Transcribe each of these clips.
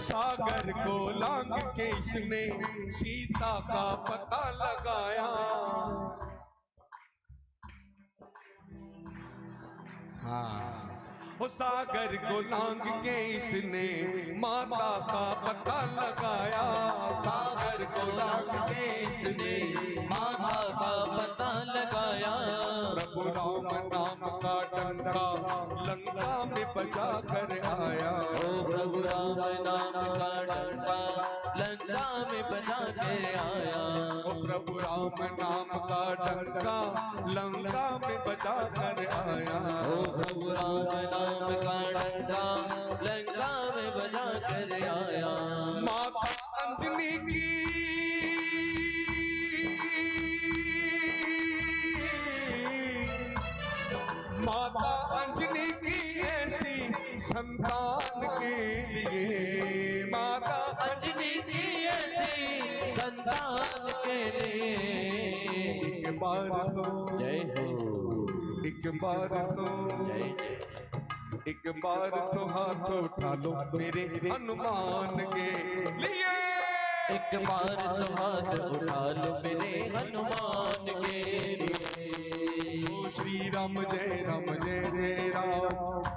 सागर को लांग के इसने सीता का पता लगाया। हाँ, वो सागर को लांग के इसने माता का पता लगाया। सागर को लांग के इसने माता का पता लगाया। प्रभु राम नाम का डंका लंका में बजा कर आया। ओ प्रभु राम नाम का डंका लंका में बजा कर आया। ओ प्रभु राम नाम का डंका लंका में बजा कर आया। ओ प्रभु राम नाम का डंका लंका में बजा कर आया। माता अंजनी की माता अंजनी की ऐसी संतान के लिए, माता अंजनी की ऐसी संतान के लिए एक बार तो जय हो, एक बार तो जय जय, एक बार तो हाथ उठा लो मेरे हनुमान के लिए। एक बार तो हाथ उठा लो मेरे हनुमान के लिए। ओ श्री राम जय राम जय जय राम,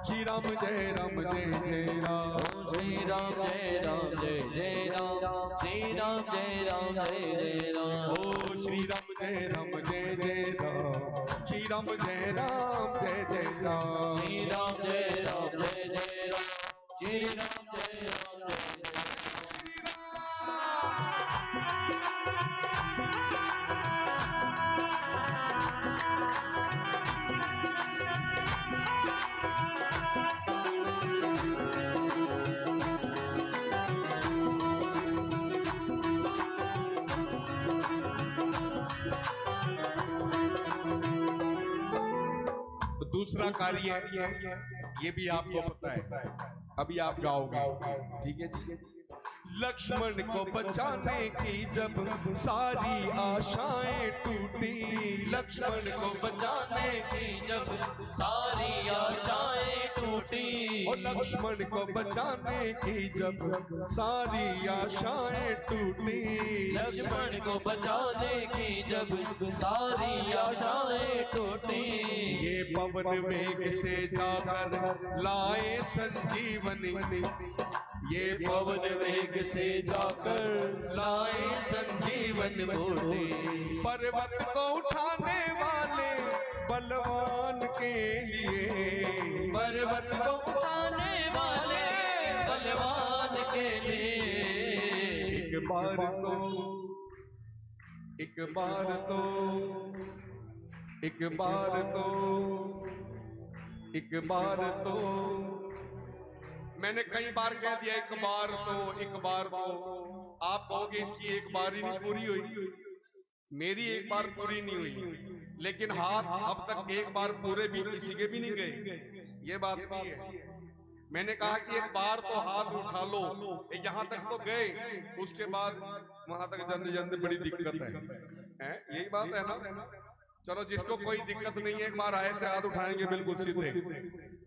श्री राम जय राम जय जय राम। ओ श्री राम जय राम जय जय राम, श्री राम जय राम जय जय राम। ओ श्री राम जय राम जय जय राम, श्री राम जय राम जय जय राम। श्री राम जय राम जय जय राम, श्री राम जय राम जय जय राम। दूसरा कार्य ये भी आपको पता है, अभी आप गाओगे, ठीक है जी। लक्ष्मण को बचाने की जब सारी आशाएं टूटी, लक्ष्मण को बचाने की जब सारी आशाएं टूटी। और लक्ष्मण को बचाने की जब सारी आशाएं टूटी, लक्ष्मण को बचाने की जब सारी आशाएं टूटी। ये पवन वेग से जाकर लाए संजीवनी, ये पवन वेग से जाकर लाए संजीवन बूटी। पर्वत को उठाने वाले बलवान के लिए, पर्वत को उठाने वाले बलवान के लिए। एक बार तो एक बार तो एक बार तो एक बार तो मैंने कई बार कह दिया एक बार तो, एक बार तो। आप कहोगे इसकी एक बार ही नहीं पूरी हुई, मेरी एक बार पूरी नहीं हुई, लेकिन हाथ अब तक एक बार पूरे भी किसी के भी नहीं गए, ये बात भी है। मैंने कहा कि एक बार तो हाथ उठा लो, यहाँ तक तो गए, उसके बाद वहां तक जल्दी जल्दी बड़ी दिक्कत है, यही बात है ना। चलो जिसको कोई दिक्कत नहीं है एक बार ऐसे हाथ उठाएंगे बिल्कुल सीधे,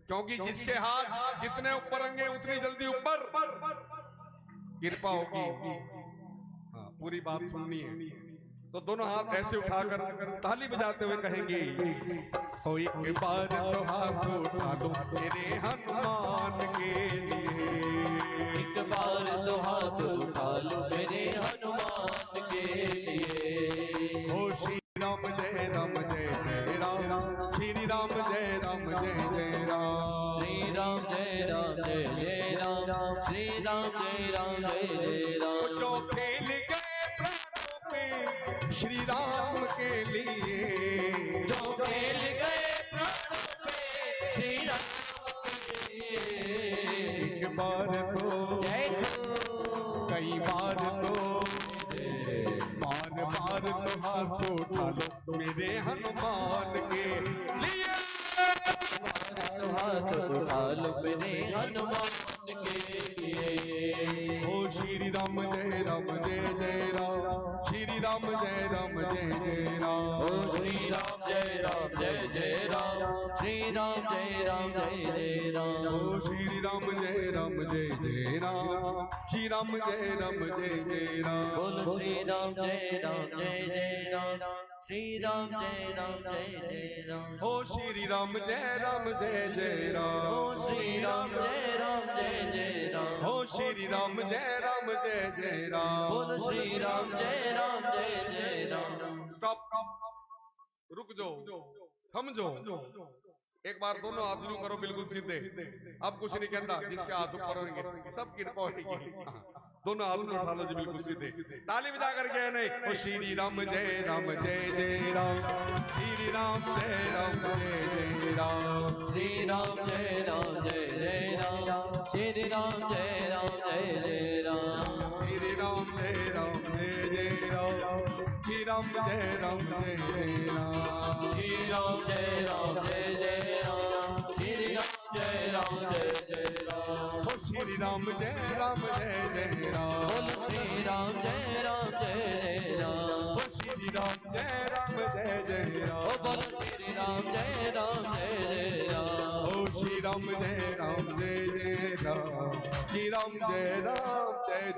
क्योंकि जिसके हाथ जितने ऊपर होंगे उतनी जल्दी ऊपर कृपा होगी। हाँ, पूरी बात सुननी है तो दोनों हाथ ऐसे उठाकर ताली बजाते हुए कहेंगे, हो एक बार तो हाथ उठा लो मेरे हनुमान के लिए। एक बार तो हाथ उठा लो मेरे हनुमान के लिए। हो श्री राम जय राम जय जय राम, श्री राम जय राम जय जय राम, श्री राम जय राम जय जय राम, श्री राम जय राम जय जय राम। जो खेल गए प्राणों पे श्री राम के लिए, जो खेल गए प्राणों पे श्री राम के लिए। एक बार तो जय हो, कई बार तो बार बार तो हाथ उठा लो मेरे हनुमान के लिए। तो हाथ उठा लो मेरे हनुमान के लिए। ओ श्री राम जय राम जय जय राम, श्री राम जय राम जय जय राम। ओ श्री राम जय राम जय जय राम, श्री राम जय राम राम जय जय राम। ओ श्री राम जय जय राम, श्री राम जय जय राम। बोलो श्री राम जय जय राम, श्री राम जय जय राम। ओ श्री राम जय जय राम, ओ श्री राम जय जय राम। ओ श्री राम जय जय राम। बोलो श्री राम जय जय राम। स्टॉप, रुक जाओ, थम जाओ। एक बार दोनों हाथ यूं करो बिल्कुल सीधे। अब कुछ नहीं कहता, जिसके हाथ ऊपर होंगे सब कृपा होगी। दोनों हाथ में उठा लो जी बिल्कुल सीधे, ताली बजा करके नहीं। ओ श्री राम जय जय राम, श्री राम जय जय राम। श्री राम जय जय राम, श्री राम जय जय राम। श्री राम जय जय राम, श्री राम जय जय राम। श्री राम जय जय राम, श्री राम जय जय राम। ओ श्री राम जय जय राम। बोलो श्री राम जय राम। ओ श्री राम जय जय राम। ओ बोलो श्री राम जय जय राम। ओ श्री राम जय जय राम, श्री राम जय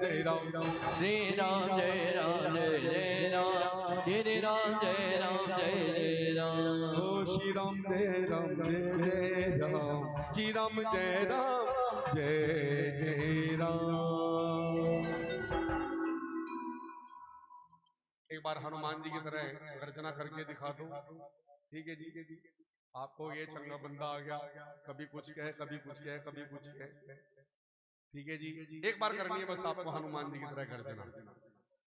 जय राम। श्री राम जय जय राम, श्री राम जय जय राम। ओ श्री राम जय जय राम, श्री राम जय जय राम। एक बार हनुमान जी की तरह गर्जना करके दिखा दो, ठीक है जी। आपको ये चंगा बंदा आ गया, कभी कुछ कहे कभी कुछ कहे कभी कुछ कहे, ठीक है जी। एक बार करनी है बस आपको हनुमान जी की तरह गर्जना,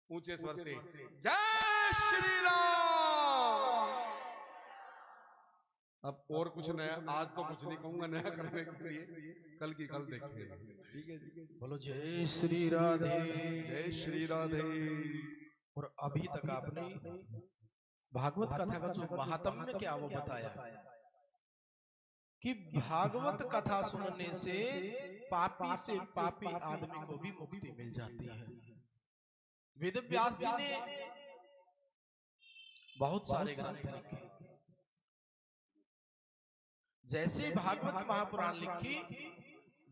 ऊंचे स्वर से जय श्री राम। अब और कुछ नया, आज तो कुछ नहीं कहूंगा नया करने के लिए, कल की कल देखेंगे, ठीक है जी। बोलो जय श्री राधे, जय श्री राधे। और अभी तक आपने भागवत कथा का जो महात्म्य क्या वो बताया कि भागवत कथा सुनने से पापी आदमी को भी मुक्ति मिल जाती है। वेद व्यास जी ने बहुत सारे ग्रंथ लिखे, जैसे भागवत महापुराण लिखी।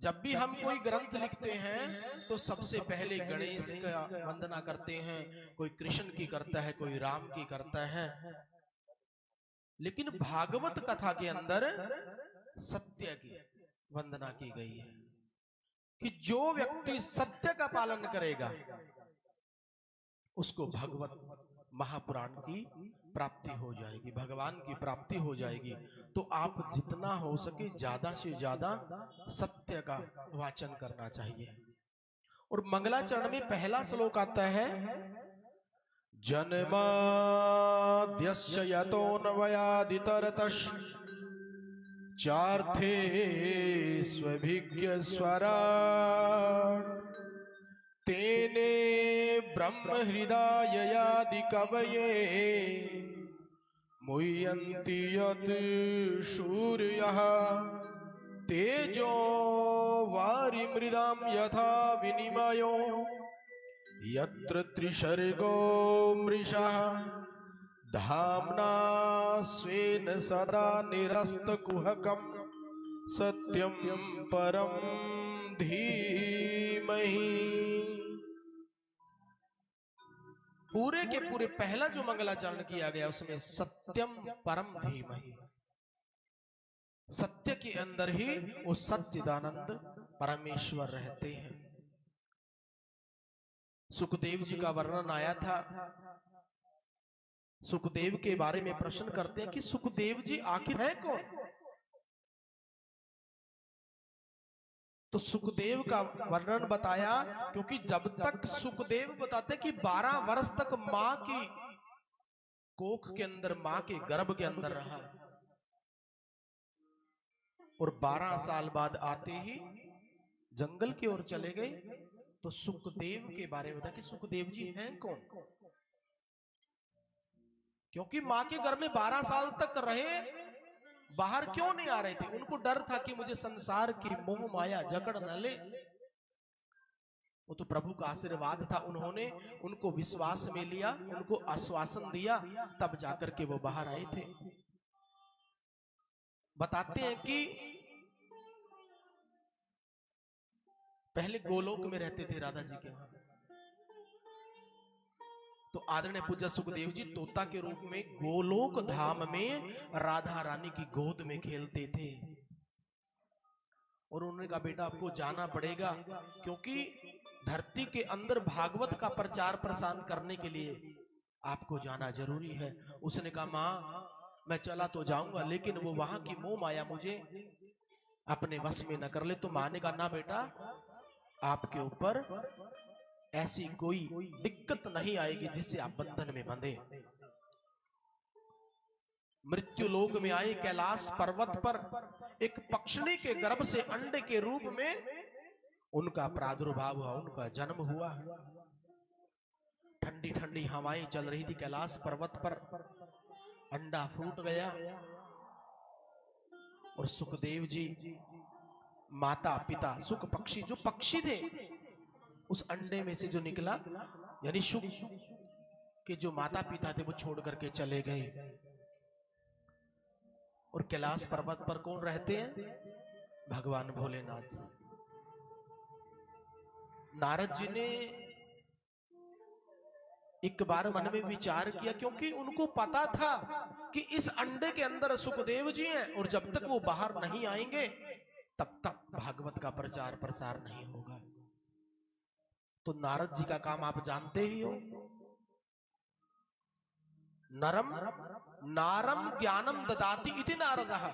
जब भी हम कोई ग्रंथ लिखते हैं तो सबसे पहले गणेश का वंदना करते हैं, कोई कृष्ण की करता है, कोई राम की करता है। लेकिन भागवत कथा के अंदर सत्य की वंदना की गई है कि जो व्यक्ति सत्य का पालन करेगा उसको भगवत महापुराण की प्राप्ति हो जाएगी, भगवान की प्राप्ति हो जाएगी। तो आप जितना हो सके ज्यादा से ज्यादा सत्य का वाचन करना चाहिए। और मंगलाचरण में पहला श्लोक आता है, जन्माद्यस्य यतोऽन्वयादितरतश् चार्थे स्वभिज्ञ स्वराट् तेने ब्रह्म हृदयादि कवये मुह्यन्ति यत् सूर्यः तेजो वारिमृदां यथा विनिमयो यत्र त्रिसर्गो मृषः धाम्ना स्वेन सदा निरस्तकुहकं सत्यं परं धीमहि। पूरे के पूरे पहला जो मंगलाचरण किया गया उसमें सत्यम परम धीमहि, सत्य के अंदर ही वो सच्चिदानंद परमेश्वर रहते हैं। सुखदेव जी का वर्णन आया था। सुखदेव के बारे में प्रश्न करते हैं कि सुखदेव जी आखिर है कौन। तो सुखदेव का वर्णन बताया, क्योंकि जब तक सुखदेव बताते कि 12 वर्ष तक मां की कोख के अंदर, मां के गर्भ के अंदर रहा और 12 साल बाद आते ही जंगल की ओर चले गए। तो सुखदेव के बारे में बताया कि सुखदेव जी हैं कौन, क्योंकि मां के गर्भ में 12 साल तक रहे, बाहर क्यों नहीं आ रहे थे। उनको डर था कि मुझे संसार की मोह माया जकड़ न ले। वो तो प्रभु का आशीर्वाद था, उन्होंने उनको विश्वास में लिया, उनको आश्वासन दिया, तब जाकर के वो बाहर आए थे। बताते हैं कि पहले गोलोक में रहते थे राधा जी के वहां। तो आदरणीय पूज्य सुखदेव जी तोता के रूप में गोलोक धाम में राधा रानी की गोद में खेलते थे। और उन्होंने कहा बेटा आपको जाना पड़ेगा, क्योंकि धरती के अंदर भागवत का प्रचार प्रसार करने के लिए आपको जाना जरूरी है। उसने कहा माँ मैं चला तो जाऊंगा, लेकिन वो वहां की मोह माया मुझे अपने वश में न कर ले। तो माँ ने कहा ना बेटा, आपके ऊपर ऐसी कोई दिक्कत नहीं आएगी जिससे आप बंधन में बंधे। मृत्यु लोक में आए कैलाश पर्वत पर एक पक्षिणी के गर्भ से अंडे के रूप में उनका प्रादुर्भाव हुआ, उनका जन्म हुआ। ठंडी ठंडी हवाएं चल रही थी कैलाश पर्वत पर, अंडा फूट गया और सुखदेव जी, माता पिता, सुख पक्षी जो पक्षी थे, उस अंडे में से जो निकला, यानी सुख के जो माता पिता थे वो छोड़ करके चले गए। और कैलाश पर्वत पर कौन रहते हैं? भगवान भोलेनाथ। नारद जी ने एक बार मन में विचार किया, क्योंकि उनको पता था कि इस अंडे के अंदर सुखदेव जी हैं और जब तक वो बाहर नहीं आएंगे तब तक भागवत का प्रचार प्रसार नहीं होगा। तो नारद जी का काम आप जानते ही हो, नरम नारम ज्ञानम ददाति इति नारदः,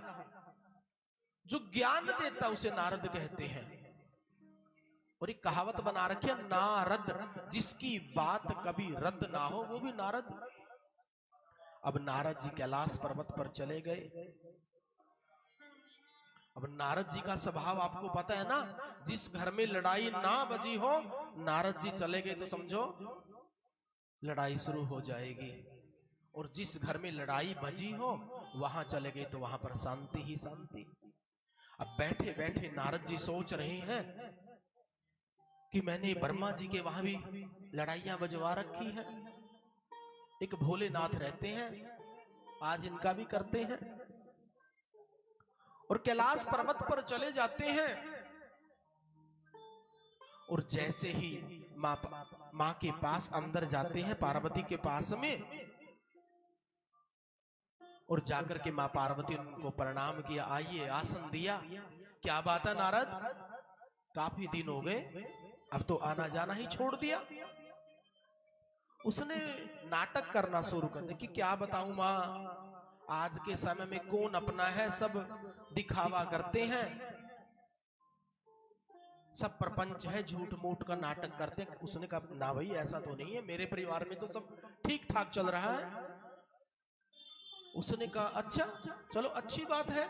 जो ज्ञान देता उसे नारद कहते हैं। और एक कहावत बना रखी है, नारद, जिसकी बात कभी रद्द ना हो वो भी नारद। अब नारद जी कैलाश पर्वत पर चले गए। अब नारद जी का स्वभाव आपको पता है ना, जिस घर में लड़ाई ना बजी हो, नारद जी चले गए तो समझो लड़ाई शुरू हो जाएगी। और जिस घर में लड़ाई बजी हो वहां चले गए तो वहां पर शांति ही शांति। अब बैठे बैठे नारद जी सोच रहे हैं कि मैंने ब्रह्मा जी के वहां भी लड़ाइयां बजवा रखी है, एक भोलेनाथ रहते हैं, आज इनका भी करते हैं। और कैलाश पर्वत पर चले जाते हैं और जैसे ही माँ के पास अंदर जाते हैं, पार्वती के पास में, और जाकर के माँ पार्वती ने उनको प्रणाम किया, आइए आसन दिया। क्या बात है नारद, काफी दिन हो गए, अब तो आना जाना ही छोड़ दिया। उसने नाटक करना शुरू कर दिया कि क्या बताऊं माँ, आज के समय में कौन अपना है, सब दिखावा करते हैं, सब प्रपंच है, झूठ मूठ का नाटक करते हैं। उसने कहा ना भाई ऐसा तो नहीं है, मेरे परिवार में तो सब ठीक ठाक चल रहा है। उसने कहा अच्छा चलो अच्छी बात है।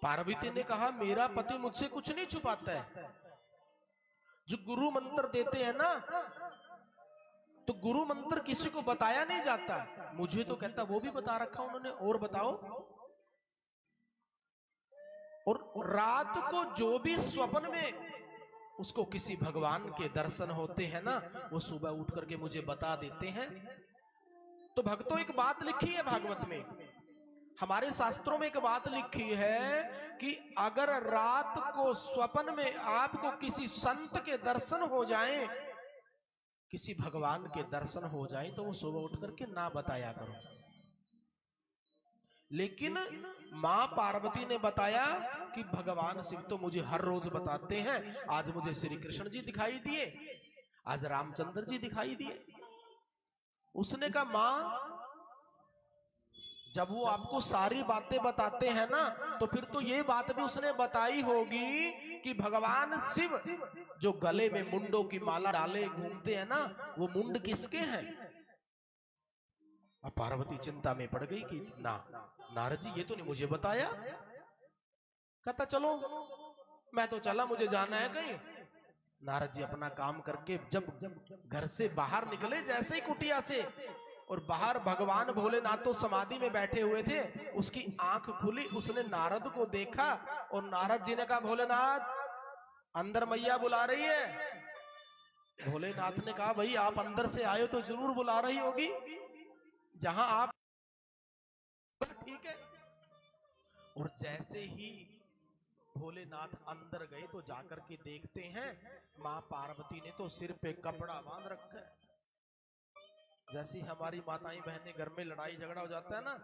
पार्वती ने कहा मेरा पति मुझसे कुछ नहीं छुपाता है, जो गुरु मंत्र देते हैं ना, तो गुरु मंत्र किसी को बताया नहीं जाता, मुझे तो कहता वो भी बता रखा उन्होंने, और बताओ। और रात को जो भी स्वप्न में उसको किसी भगवान के दर्शन होते हैं ना, वो सुबह उठ करके मुझे बता देते हैं। तो भक्तों एक बात लिखी है भागवत में, हमारे शास्त्रों में एक बात लिखी है कि अगर रात को स्वप्न में आपको किसी संत के दर्शन हो जाएं, किसी भगवान के दर्शन हो जाए, तो वो सुबह उठ करके ना बताया करो। लेकिन मां पार्वती ने बताया कि भगवान शिव तो मुझे हर रोज बताते हैं, आज मुझे श्री कृष्ण जी दिखाई दिए, आज रामचंद्र जी दिखाई दिए। उसने कहा मां, जब वो आपको सारी बातें बताते हैं ना, तो फिर तो ये बात भी उसने बताई होगी कि भगवान शिव जो गले में मुंडों की माला डाले घूमते हैं ना, वो मुंड किसके हैं। अब पार्वती चिंता में पड़ गई कि ना नारद जी ये तो नहीं मुझे बताया। कहता चलो मैं तो चला, मुझे जाना है कहीं। नारद जी अपना काम करके जब घर से बाहर निकले, जैसे ही कुटिया से, और बाहर भगवान भोलेनाथ तो समाधि में बैठे हुए थे, उसकी आंख खुली, उसने नारद को देखा और नारद जी ने कहा भोलेनाथ अंदर मैया बुला रही है। भोलेनाथ ने कहा भाई आप अंदर से आए तो जरूर बुला रही होगी, जहां आप ठीक है। और जैसे ही भोलेनाथ अंदर गए तो जाकर के देखते हैं माँ पार्वती ने तो सिर पे कपड़ा बांध रखा है। जैसी हमारी माताएं बहनें घर में लड़ाई झगड़ा हो जाता है ना,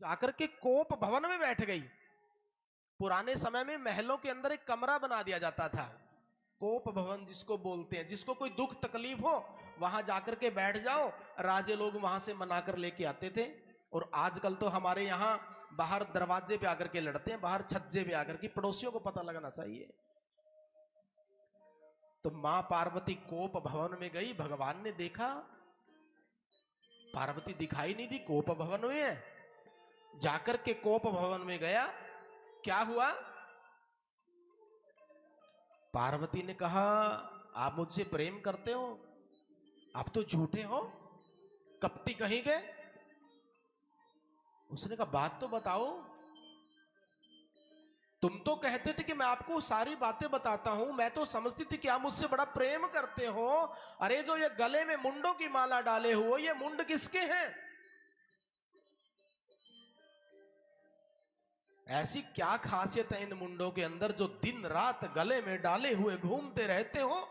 जाकर के कोप भवन में बैठ गई। पुराने समय में महलों के अंदर एक कमरा बना दिया जाता था, कोप भवन जिसको बोलते हैं। जिसको कोई दुख तकलीफ हो वहां जाकर के बैठ जाओ, राजे लोग वहां से मनाकर लेके आते थे। और आजकल तो हमारे यहाँ बाहर दरवाजे पे आकर के लड़ते हैं, बाहर छज्जे पे आकर के, पड़ोसियों को पता लगना चाहिए। तो मां पार्वती कोप भवन में गई, भगवान ने देखा पार्वती दिखाई नहीं दी, कोप भवन में है। जाकर के कोप भवन में गया, क्या हुआ? पार्वती ने कहा आप मुझसे प्रेम करते हो? आप तो झूठे हो, कपटी कहीं के। उसने कहा बात तो बताओ, तुम तो कहते थे कि मैं आपको सारी बातें बताता हूं, मैं तो समझती थी कि आप मुझसे बड़ा प्रेम करते हो। अरे जो ये गले में मुंडों की माला डाले हुए, ये मुंड किसके हैं? ऐसी क्या खासियत है इन मुंडों के अंदर जो दिन रात गले में डाले हुए घूमते रहते हो?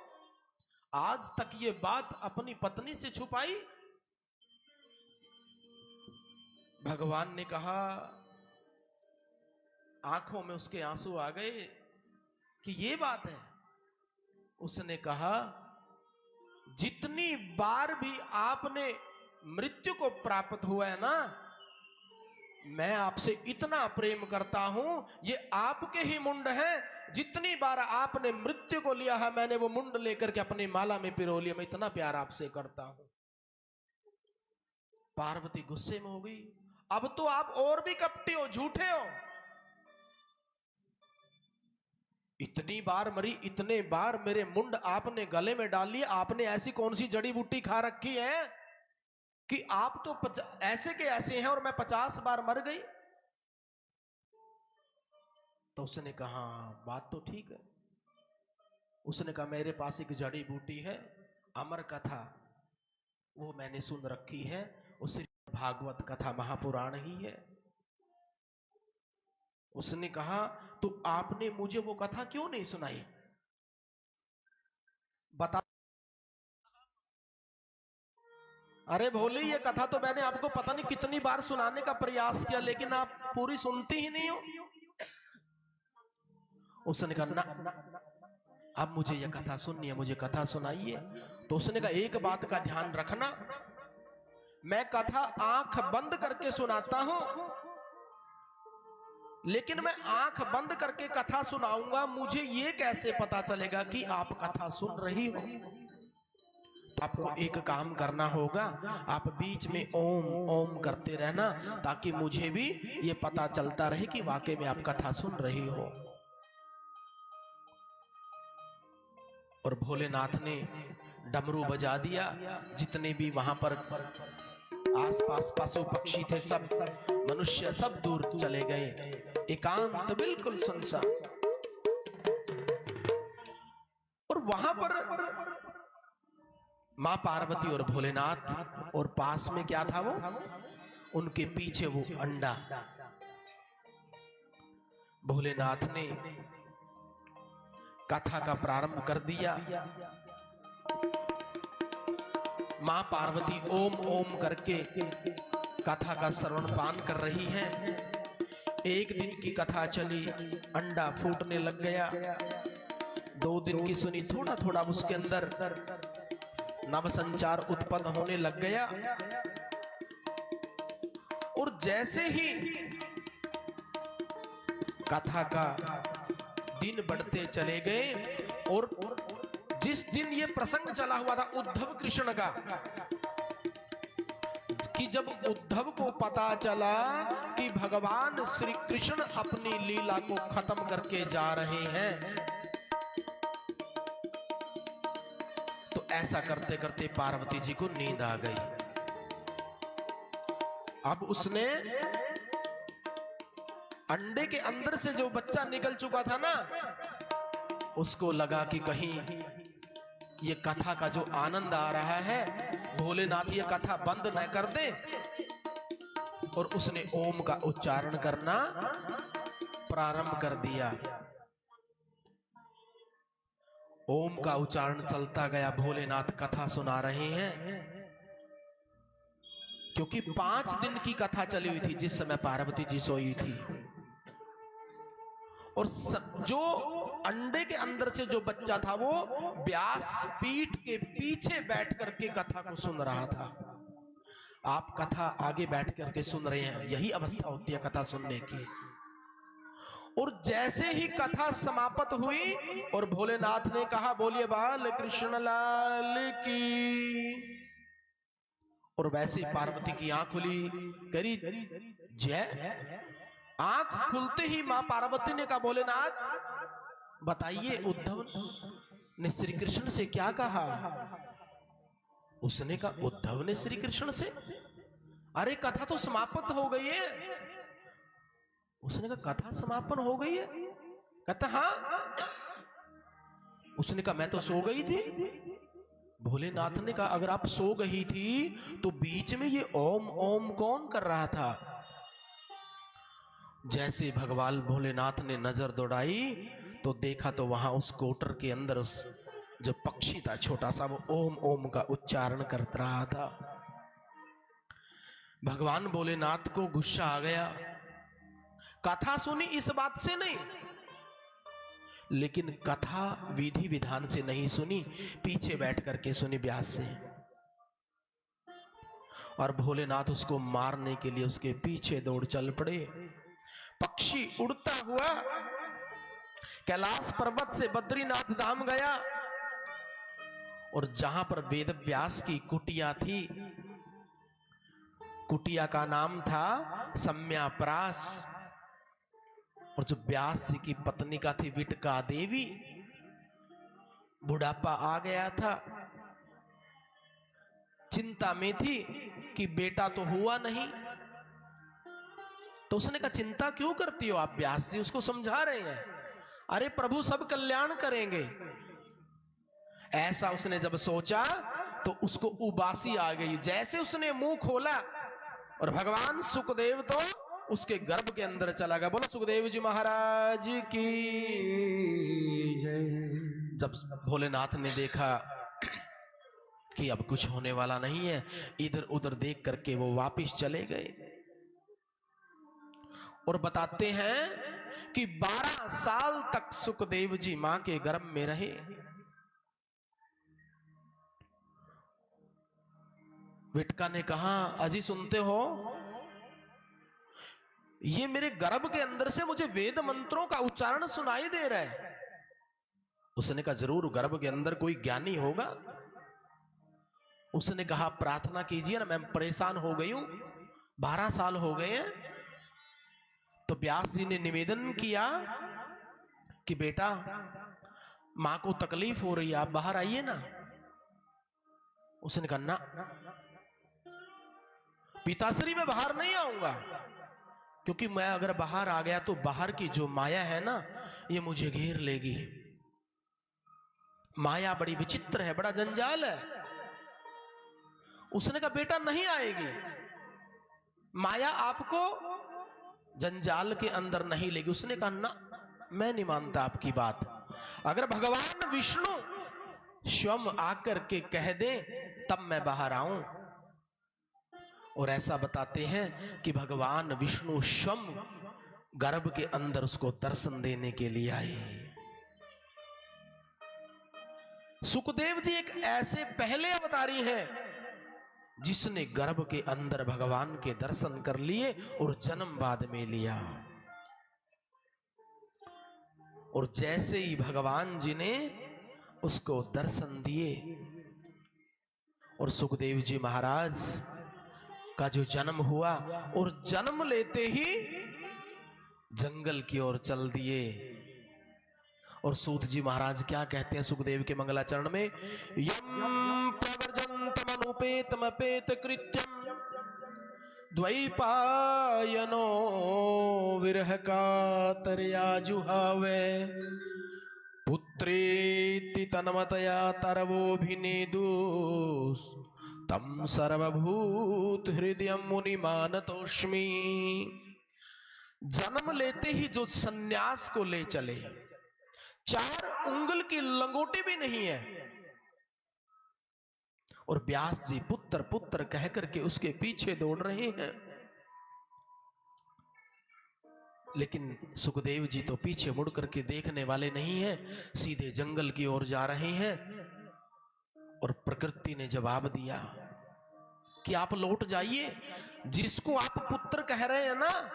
आज तक ये बात अपनी पत्नी से छुपाई। भगवान ने कहा, आंखों में उसके आंसू आ गए कि ये बात है। उसने कहा जितनी बार भी आपने मृत्यु को प्राप्त हुआ है ना, मैं आपसे इतना प्रेम करता हूं, ये आपके ही मुंड हैं। जितनी बार आपने मृत्यु को लिया है, मैंने वो मुंड लेकर के अपनी माला में पिरो लिया। मैं इतना प्यार आपसे करता हूं। पार्वती गुस्से में हो गई, अब तो आप और भी कपटी हो, झूठे हो। इतनी बार मरी, इतने बार मेरे मुंड आपने गले में डाल लिया। आपने ऐसी कौन सी जड़ी बूटी खा रखी है कि आप तो ऐसे के ऐसे हैं और मैं 50 बार मर गई? तो उसने कहा बात तो ठीक है। उसने कहा मेरे पास एक जड़ी बूटी है, अमर कथा, वो मैंने सुन रखी है, उसे भागवत कथा महापुराण ही है। उसने कहा तो आपने मुझे वो कथा क्यों नहीं सुनाई, बता। अरे भोले, ये कथा तो मैंने आपको पता नहीं कितनी बार सुनाने का प्रयास किया, लेकिन आप पूरी सुनती ही नहीं हो। उसने कहा ना, अब मुझे ये कथा सुननी है, मुझे कथा सुनाइए। तो उसने कहा एक बात का ध्यान रखना, मैं कथा आंख बंद करके सुनाता हूं, लेकिन मैं आंख बंद करके कथा सुनाऊंगा, मुझे ये कैसे पता चलेगा कि आप कथा सुन रही हो? आपको एक काम करना होगा, आप बीच में ओम ओम करते रहना, ताकि मुझे भी ये पता चलता रहे कि वाकई में आप कथा सुन रही हो। और भोलेनाथ ने डमरू बजा दिया। जितने भी वहां पर आसपास पशु पक्षी थे, सब मनुष्य सब दूर चले गए। एकांत बिल्कुल सुनसान। और वहां पर मां पार्वती और भोलेनाथ, और पास में क्या था वो, उनके पीछे वो अंडा। भोलेनाथ ने कथा का प्रारंभ कर दिया। मां पार्वती ओम ओम करके कथा का श्रवण पान कर रही हैं। एक दिन की कथा चली, अंडा फूटने लग गया। 2 दिन की सुनी, थोड़ा थोड़ा उसके अंदर नव संचार उत्पन्न होने लग गया। और जैसे ही कथा का दिन बढ़ते चले गए, और जिस दिन ये प्रसंग चला हुआ था उद्धव कृष्ण का, कि जब उद्धव को पता चला कि भगवान श्री कृष्ण अपनी लीला को खत्म करके जा रहे हैं, तो ऐसा करते करते पार्वती जी को नींद आ गई। अब उसने अंडे के अंदर से जो बच्चा निकल चुका था ना, उसको लगा कि कहीं ये कथा का जो आनंद आ रहा है, भोलेनाथ ये कथा बंद न कर दे। और उसने ओम का उच्चारण करना प्रारंभ कर दिया। ओम का उच्चारण चलता गया, भोलेनाथ कथा सुना रहे हैं। क्योंकि 5 दिन की कथा चली हुई थी जिस समय पार्वती जी सोई थी। और जो अंडे के अंदर से जो बच्चा था वो व्यास पीठ के पीछे बैठ करके कथा को सुन रहा था। आप कथा आगे बैठ करके सुन रहे हैं, यही अवस्था होती है कथा सुनने की। और जैसे ही कथा समाप्त हुई और भोलेनाथ ने कहा बोलिए बाल कृष्ण लाल की, और वैसे पार्वती की आंख खुली, करी जय। आंख खुलते ही मां पार्वती ने कहा भोलेनाथ बताइए उद्धव ने श्री कृष्ण से क्या कहा। उसने कहा उद्धव ने श्री कृष्ण से, अरे कथा तो समाप्त हो गई है। उसने कहा कथा समापन हो गई है? कहता हाँ। उसने कहा मैं तो सो गई थी। भोलेनाथ ने कहा अगर आप सो गई थी तो बीच में ये ओम ओम कौन कर रहा था? जैसे भगवान भोलेनाथ ने नजर दौड़ाई तो देखा तो वहां उस कोटर के अंदर उस जो पक्षी था छोटा सा, वो ओम ओम का उच्चारण कर रहा था। भगवान भोलेनाथ को गुस्सा आ गया। कथा सुनी इस बात से नहीं, लेकिन कथा विधि विधान से नहीं सुनी, पीछे बैठ करके सुनी व्यास से। और भोलेनाथ उसको मारने के लिए उसके पीछे दौड़ चल पड़े। पक्षी उड़ता हुआ कैलाश पर्वत से बद्रीनाथ धाम गया, और जहां पर वेद व्यास की कुटिया थी, कुटिया का नाम था सम्याप्रास। और जो व्यास जी की पत्नी का थी विटका देवी, बुढ़ापा आ गया था, चिंता में थी कि बेटा तो हुआ नहीं। तो उसने कहा चिंता क्यों करती हो आप? व्यास जी उसको समझा रहे हैं, अरे प्रभु सब कल्याण करेंगे। ऐसा उसने जब सोचा तो उसको उबासी आ गई। जैसे उसने मुंह खोला और भगवान सुखदेव तो उसके गर्भ के अंदर चला गया। बोलो सुखदेव जी महाराज की जय। जब भोलेनाथ ने देखा कि अब कुछ होने वाला नहीं है, इधर उधर देख करके वो वापिस चले गए। और बताते हैं कि 12 साल तक सुखदेव जी मां के गर्भ में रहे। विटका ने कहा अजी सुनते हो, ये मेरे गर्भ के अंदर से मुझे वेद मंत्रों का उच्चारण सुनाई दे रहा है। उसने कहा जरूर गर्भ के अंदर कोई ज्ञानी होगा। उसने कहा प्रार्थना कीजिए ना, मैं परेशान हो गई हूं, 12 साल हो गए हैं। तो व्यास जी ने निवेदन किया कि बेटा मां को तकलीफ हो रही है, आप बाहर आइए ना। उसने कहा ना पिताश्री मैं बाहर नहीं आऊंगा, क्योंकि मैं अगर बाहर आ गया तो बाहर की जो माया है ना ये मुझे घेर लेगी। माया बड़ी विचित्र है, बड़ा जंजाल है। उसने कहा बेटा नहीं आएगी, माया आपको जंजाल के अंदर नहीं लेगी। उसने कहा ना मैं नहीं मानता आपकी बात। अगर भगवान विष्णु स्वयं आकर के कह दे तब मैं बाहर आऊं। और ऐसा बताते हैं कि भगवान विष्णु स्वयं गर्भ के अंदर उसको दर्शन देने के लिए आए। सुखदेव जी एक ऐसे पहले अवतारी हैं जिसने गर्भ के अंदर भगवान के दर्शन कर लिए और जन्म बाद में लिया। और जैसे ही भगवान जी ने उसको दर्शन दिए और सुखदेव जी महाराज का जो जन्म हुआ, और जन्म लेते ही जंगल की ओर चल दिए। और सूत जी महाराज क्या कहते हैं सुखदेव के मंगलाचरण में, यम प्रवर्जन्तमनुपेतमपेत कृत्यम द्वैपायनो विरह कातरया जुहावे पुत्र पुत्रेति तन्मतया तरवोऽभिनेदुस् तम सर्वभूत हृदय मुनिमानतोष्मि। जन्म लेते ही जो सन्यास को ले चले, 4 उंगल की लंगोटी भी नहीं है, और व्यास जी पुत्र पुत्र कह करके उसके पीछे दौड़ रहे हैं। लेकिन सुखदेव जी तो पीछे मुड़ करके देखने वाले नहीं हैं, सीधे जंगल की ओर जा रहे हैं। और प्रकृति ने जवाब दिया कि आप लौट जाइए, जिसको आप पुत्र कह रहे हैं ना,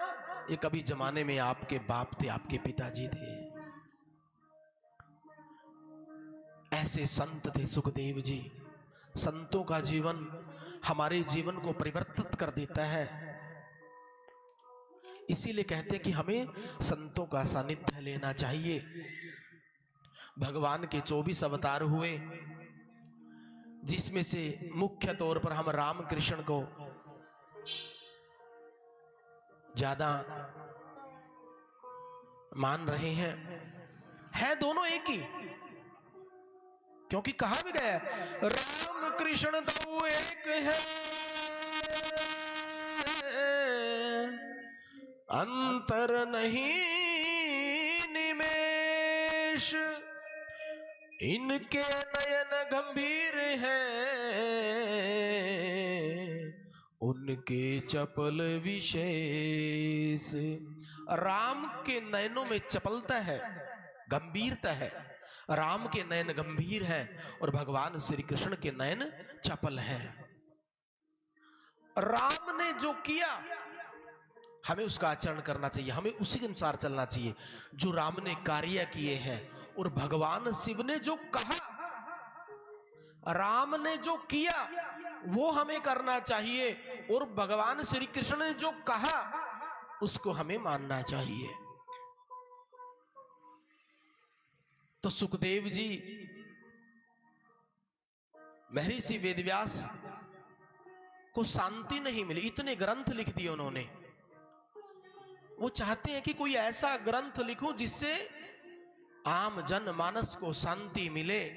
ये कभी जमाने में आपके बाप थे, आपके पिताजी थे। ऐसे संत थे सुखदेव जी। संतों का जीवन हमारे जीवन को परिवर्तित कर देता है। इसीलिए कहते हैं कि हमें संतों का सानिध्य लेना चाहिए। भगवान के 24 अवतार हुए, जिसमें से मुख्य तौर पर हम राम कृष्ण को ज्यादा मान रहे हैं। है दोनों एक ही, क्योंकि कहा भी गया है राम कृष्ण तो एक है, अंतर नहीं निमेष, इनके नयन गंभीर हैं, उनके चपल विशेष। राम के नयनों में चपलता है, गंभीरता है। राम के नयन गंभीर हैं और भगवान श्री कृष्ण के नयन चपल हैं। राम ने जो किया हमें उसका आचरण करना चाहिए, हमें उसी के अनुसार चलना चाहिए जो राम ने कार्य किए हैं। और भगवान शिव ने जो कहा, राम ने जो किया वो हमें करना चाहिए, और भगवान श्री कृष्ण ने जो कहा उसको हमें मानना चाहिए। तो सुखदेव जी महर्षि वेदव्यास को शांति नहीं मिली, इतने ग्रंथ लिख दिए उन्होंने। वो चाहते हैं कि कोई ऐसा ग्रंथ लिखो जिससे आम जन मानस को शांति मिले।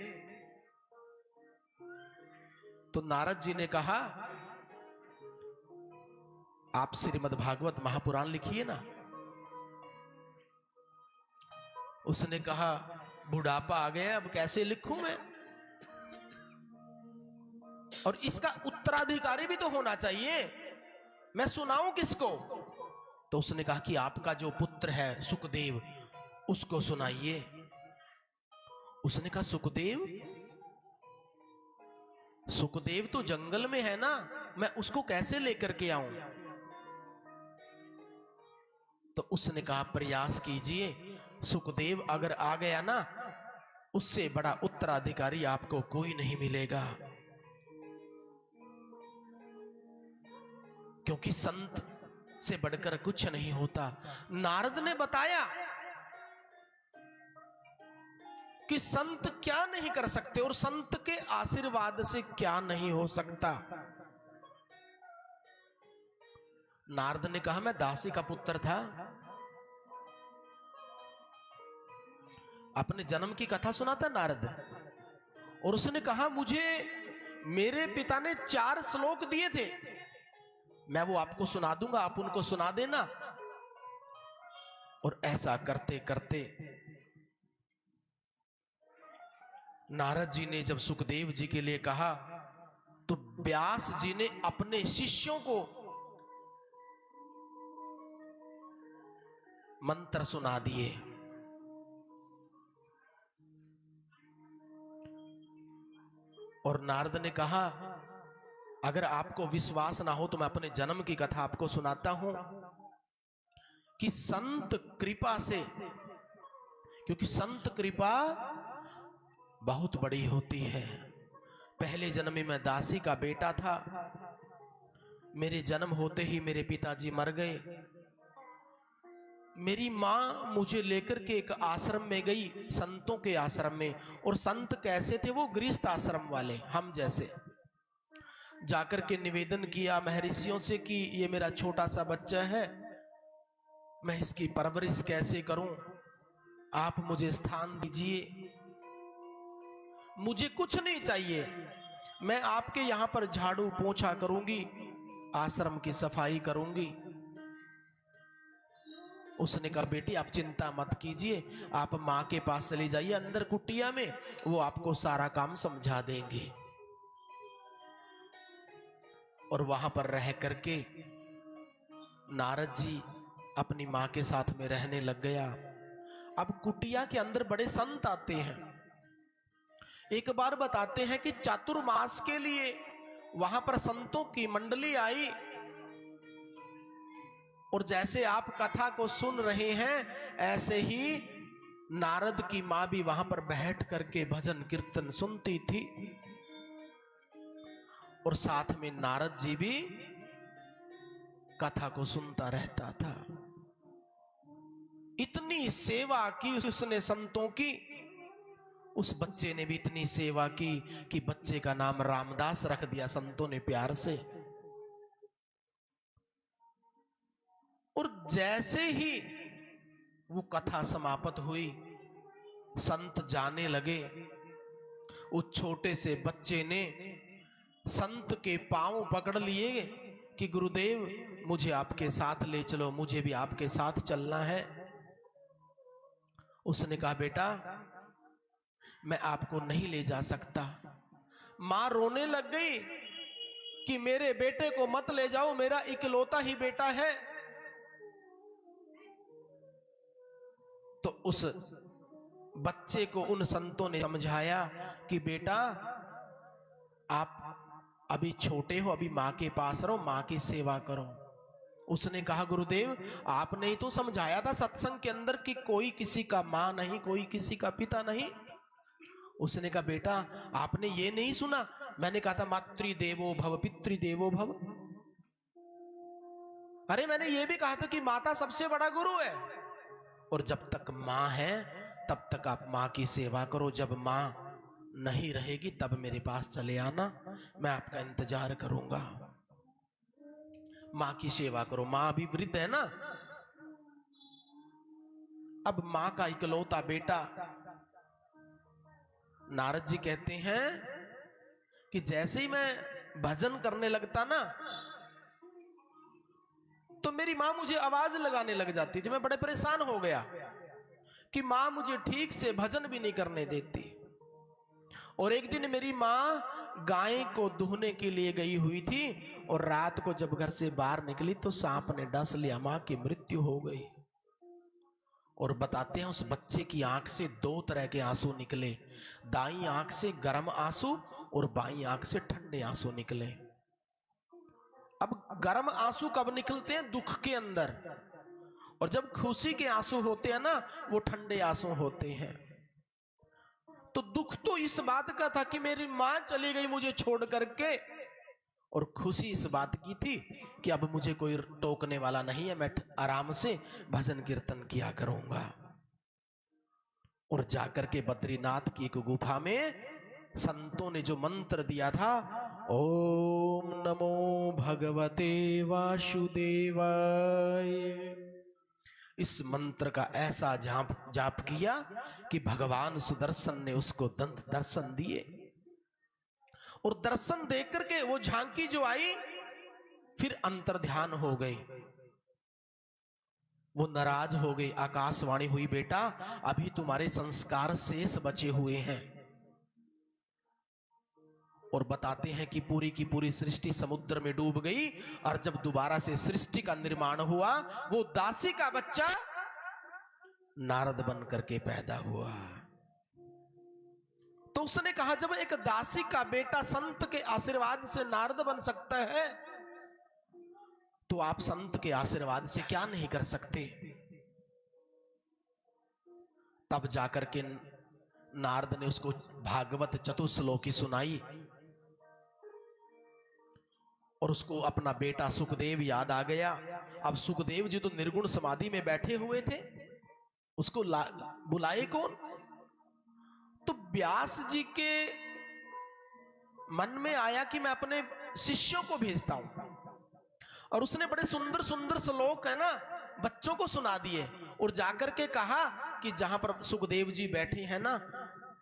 तो नारद जी ने कहा आप श्रीमद् भागवत महापुराण लिखिए ना। उसने कहा बुढ़ापा आ गया, अब कैसे लिखूं मैं, और इसका उत्तराधिकारी भी तो होना चाहिए, मैं सुनाऊं किसको। तो उसने कहा कि आपका जो पुत्र है सुखदेव, उसको सुनाइए। उसने कहा सुखदेव, सुखदेव तो जंगल में है ना, मैं उसको कैसे लेकर के आऊं। तो उसने कहा प्रयास कीजिए, सुखदेव अगर आ गया ना, उससे बड़ा उत्तराधिकारी आपको कोई नहीं मिलेगा। क्योंकि संत से बढ़कर कुछ नहीं होता। नारद ने बताया कि संत क्या नहीं कर सकते और संत के आशीर्वाद से क्या नहीं हो सकता। नारद ने कहा मैं दासी का पुत्र था। अपने जन्म की कथा सुनाता नारद, और उसने कहा मुझे मेरे पिता ने 4 श्लोक दिए थे, मैं वो आपको सुना दूंगा, आप उनको सुना देना। और ऐसा करते करते नारद जी ने जब सुखदेव जी के लिए कहा, तो व्यास जी ने अपने शिष्यों को मंत्र सुना दिए। और नारद ने कहा अगर आपको विश्वास ना हो तो मैं अपने जन्म की कथा आपको सुनाता हूं कि संत कृपा से, क्योंकि संत कृपा बहुत बड़ी होती है। पहले जन्म में मैं दासी का बेटा था, मेरे जन्म होते ही मेरे पिताजी मर गए। मेरी मां मुझे लेकर के एक आश्रम में गई, संतों के आश्रम में। और संत कैसे थे, वो गृहस्थ आश्रम वाले, हम जैसे। जाकर के निवेदन किया महर्षियों से कि ये मेरा छोटा सा बच्चा है, मैं इसकी परवरिश कैसे करूं, आप मुझे स्थान दीजिए। मुझे कुछ नहीं चाहिए, मैं आपके यहां पर झाड़ू पोंछा करूंगी, आश्रम की सफाई करूंगी। उसने कहा बेटी आप चिंता मत कीजिए, आप माँ के पास चली जाइए अंदर कुटिया में, वो आपको सारा काम समझा देंगे। और वहां पर रह करके नारद जी अपनी माँ के साथ में रहने लग गया। अब कुटिया के अंदर बड़े संत आते हैं। एक बार बताते हैं कि चातुर्मास के लिए वहां पर संतों की मंडली आई, और जैसे आप कथा को सुन रहे हैं ऐसे ही नारद की मां भी वहां पर बैठ करके भजन कीर्तन सुनती थी, और साथ में नारद जी भी कथा को सुनता रहता था। इतनी सेवा की उसने संतों की, उस बच्चे ने भी इतनी सेवा की कि बच्चे का नाम रामदास रख दिया संतों ने प्यार से। और जैसे ही वो कथा समाप्त हुई, संत जाने लगे, उस छोटे से बच्चे ने संत के पांव पकड़ लिए कि गुरुदेव मुझे आपके साथ ले चलो, मुझे भी आपके साथ चलना है। उसने कहा बेटा मैं आपको नहीं ले जा सकता। मां रोने लग गई कि मेरे बेटे को मत ले जाओ, मेरा इकलौता ही बेटा है। तो उस बच्चे को उन संतों ने समझाया कि बेटा आप अभी छोटे हो, अभी मां के पास रहो, मां की सेवा करो। उसने कहा गुरुदेव आपने ही तो समझाया था सत्संग के अंदर कि कोई किसी का मां नहीं, कोई किसी का पिता नहीं। उसने कहा बेटा आपने ये नहीं सुना, मैंने कहा था मातृदेवो भव पितृदेवो भव। अरे मैंने ये भी कहा था कि माता सबसे बड़ा गुरु है, और जब तक मां है तब तक आप मां की सेवा करो, जब मां नहीं रहेगी तब मेरे पास चले आना, मैं आपका इंतजार करूंगा। मां की सेवा करो, मां अभी वृद्ध है ना। अब मां का इकलौता बेटा, नारद जी कहते हैं कि जैसे ही मैं भजन करने लगता ना तो मेरी मां मुझे आवाज लगाने लग जाती थी। मैं बड़े परेशान हो गया कि मां मुझे ठीक से भजन भी नहीं करने देती। और एक दिन मेरी मां गाय को दुहने के लिए गई हुई थी, और रात को जब घर से बाहर निकली तो सांप ने डस लिया, मां की मृत्यु हो गई। और बताते हैं उस बच्चे की आंख से दो तरह के आंसू निकले, दाईं आंख से गर्म आंसू और बाईं आंख से ठंडे आंसू निकले। अब गर्म आंसू कब निकलते हैं? दुख के अंदर, और जब खुशी के आंसू होते हैं ना वो ठंडे आंसू होते हैं। तो दुख तो इस बात का था कि मेरी मां चली गई मुझे छोड़ करके, और खुशी इस बात की थी कि अब मुझे कोई टोकने वाला नहीं है, मैं आराम से भजन कीर्तन किया करूंगा। और जाकर के बद्रीनाथ की एक गुफा में संतों ने जो मंत्र दिया था, ओम नमो भगवते वासुदेवाय, इस मंत्र का ऐसा जाप किया कि भगवान सुदर्शन ने उसको दर्शन दिए। और दर्शन देख करके वो झांकी जो आई फिर अंतर्ध्यान हो गई, वो नाराज हो गई। आकाशवाणी हुई बेटा अभी तुम्हारे संस्कार शेष बचे हुए हैं। और बताते हैं कि पूरी की पूरी सृष्टि समुद्र में डूब गई, और जब दोबारा से सृष्टि का निर्माण हुआ वो दासी का बच्चा नारद बन करके पैदा हुआ। तो उसने कहा जब एक दासी का बेटा संत के आशीर्वाद से नारद बन सकता है तो आप संत के आशीर्वाद से क्या नहीं कर सकते। तब जाकर के नारद ने उसको भागवत चतुश्लोकी सुनाई, और उसको अपना बेटा सुखदेव याद आ गया। अब सुखदेव जी तो निर्गुण समाधि में बैठे हुए थे, उसको बुलाए कौन? तो व्यास जी के मन में आया कि मैं अपने शिष्यों को भेजता हूं, और उसने बड़े सुंदर सुंदर श्लोक है ना बच्चों को सुना दिए, और जाकर के कहा कि जहां पर सुखदेव जी बैठे हैं ना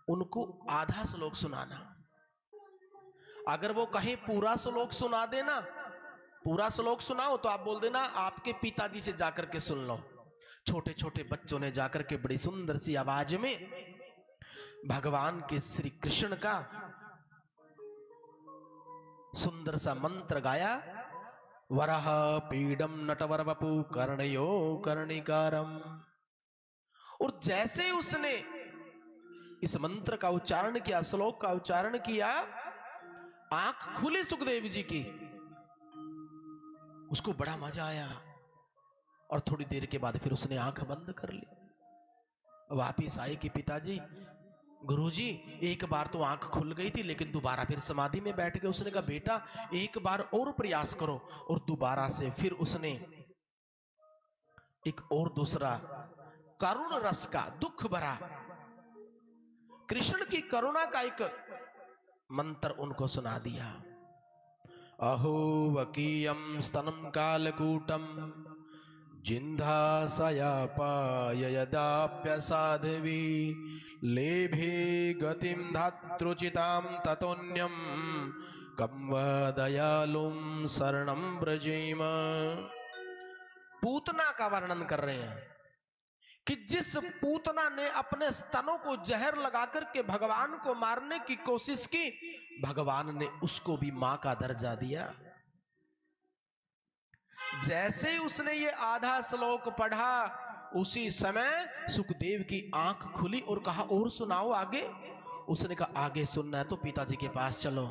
उनको आधा श्लोक सुनाना। अगर वो कहीं पूरा श्लोक सुना देना, पूरा श्लोक सुनाओ, तो आप बोल देना आपके पिताजी से जाकर के सुन लो। छोटे छोटे बच्चों ने जाकर के बड़ी सुंदर सी आवाज में भगवान के श्री कृष्ण का सुंदर सा मंत्र गाया, वरह पीडम नटवर वपु कर्णयो कर्णिकारम। और जैसे उसने इस मंत्र का उच्चारण किया, श्लोक का उच्चारण किया, आंख खुली सुखदेव जी की, उसको बड़ा मजा आया और थोड़ी देर के बाद फिर उसने आंख बंद कर ली। वापिस आए कि पिताजी, गुरुजी, एक बार तो आंख खुल गई थी लेकिन दोबारा फिर समाधि में बैठ गए। उसने कहा बेटा एक बार और प्रयास करो, और दोबारा से फिर उसने एक और दूसरा करुण रस का, दुख भरा कृष्ण की करुणा का एक मंत्र उनको सुना दिया। अहो वकीयम स्तनम कालकूटम जिन्धासयापाय यदाप्यसाध्वी लेभे गतिम धातृचिताम ततोन्यम कं वा दयालुम शरणं व्रजेम। पूतना का वर्णन कर रहे हैं कि जिस पूतना ने अपने स्तनों को जहर लगाकर के भगवान को मारने की कोशिश की, भगवान ने उसको भी मां का दर्जा दिया। जैसे उसने ये आधा श्लोक पढ़ा, उसी समय सुखदेव की आंख खुली और कहा और सुनाओ आगे। उसने कहा आगे सुनना है तो पिताजी के पास चलो।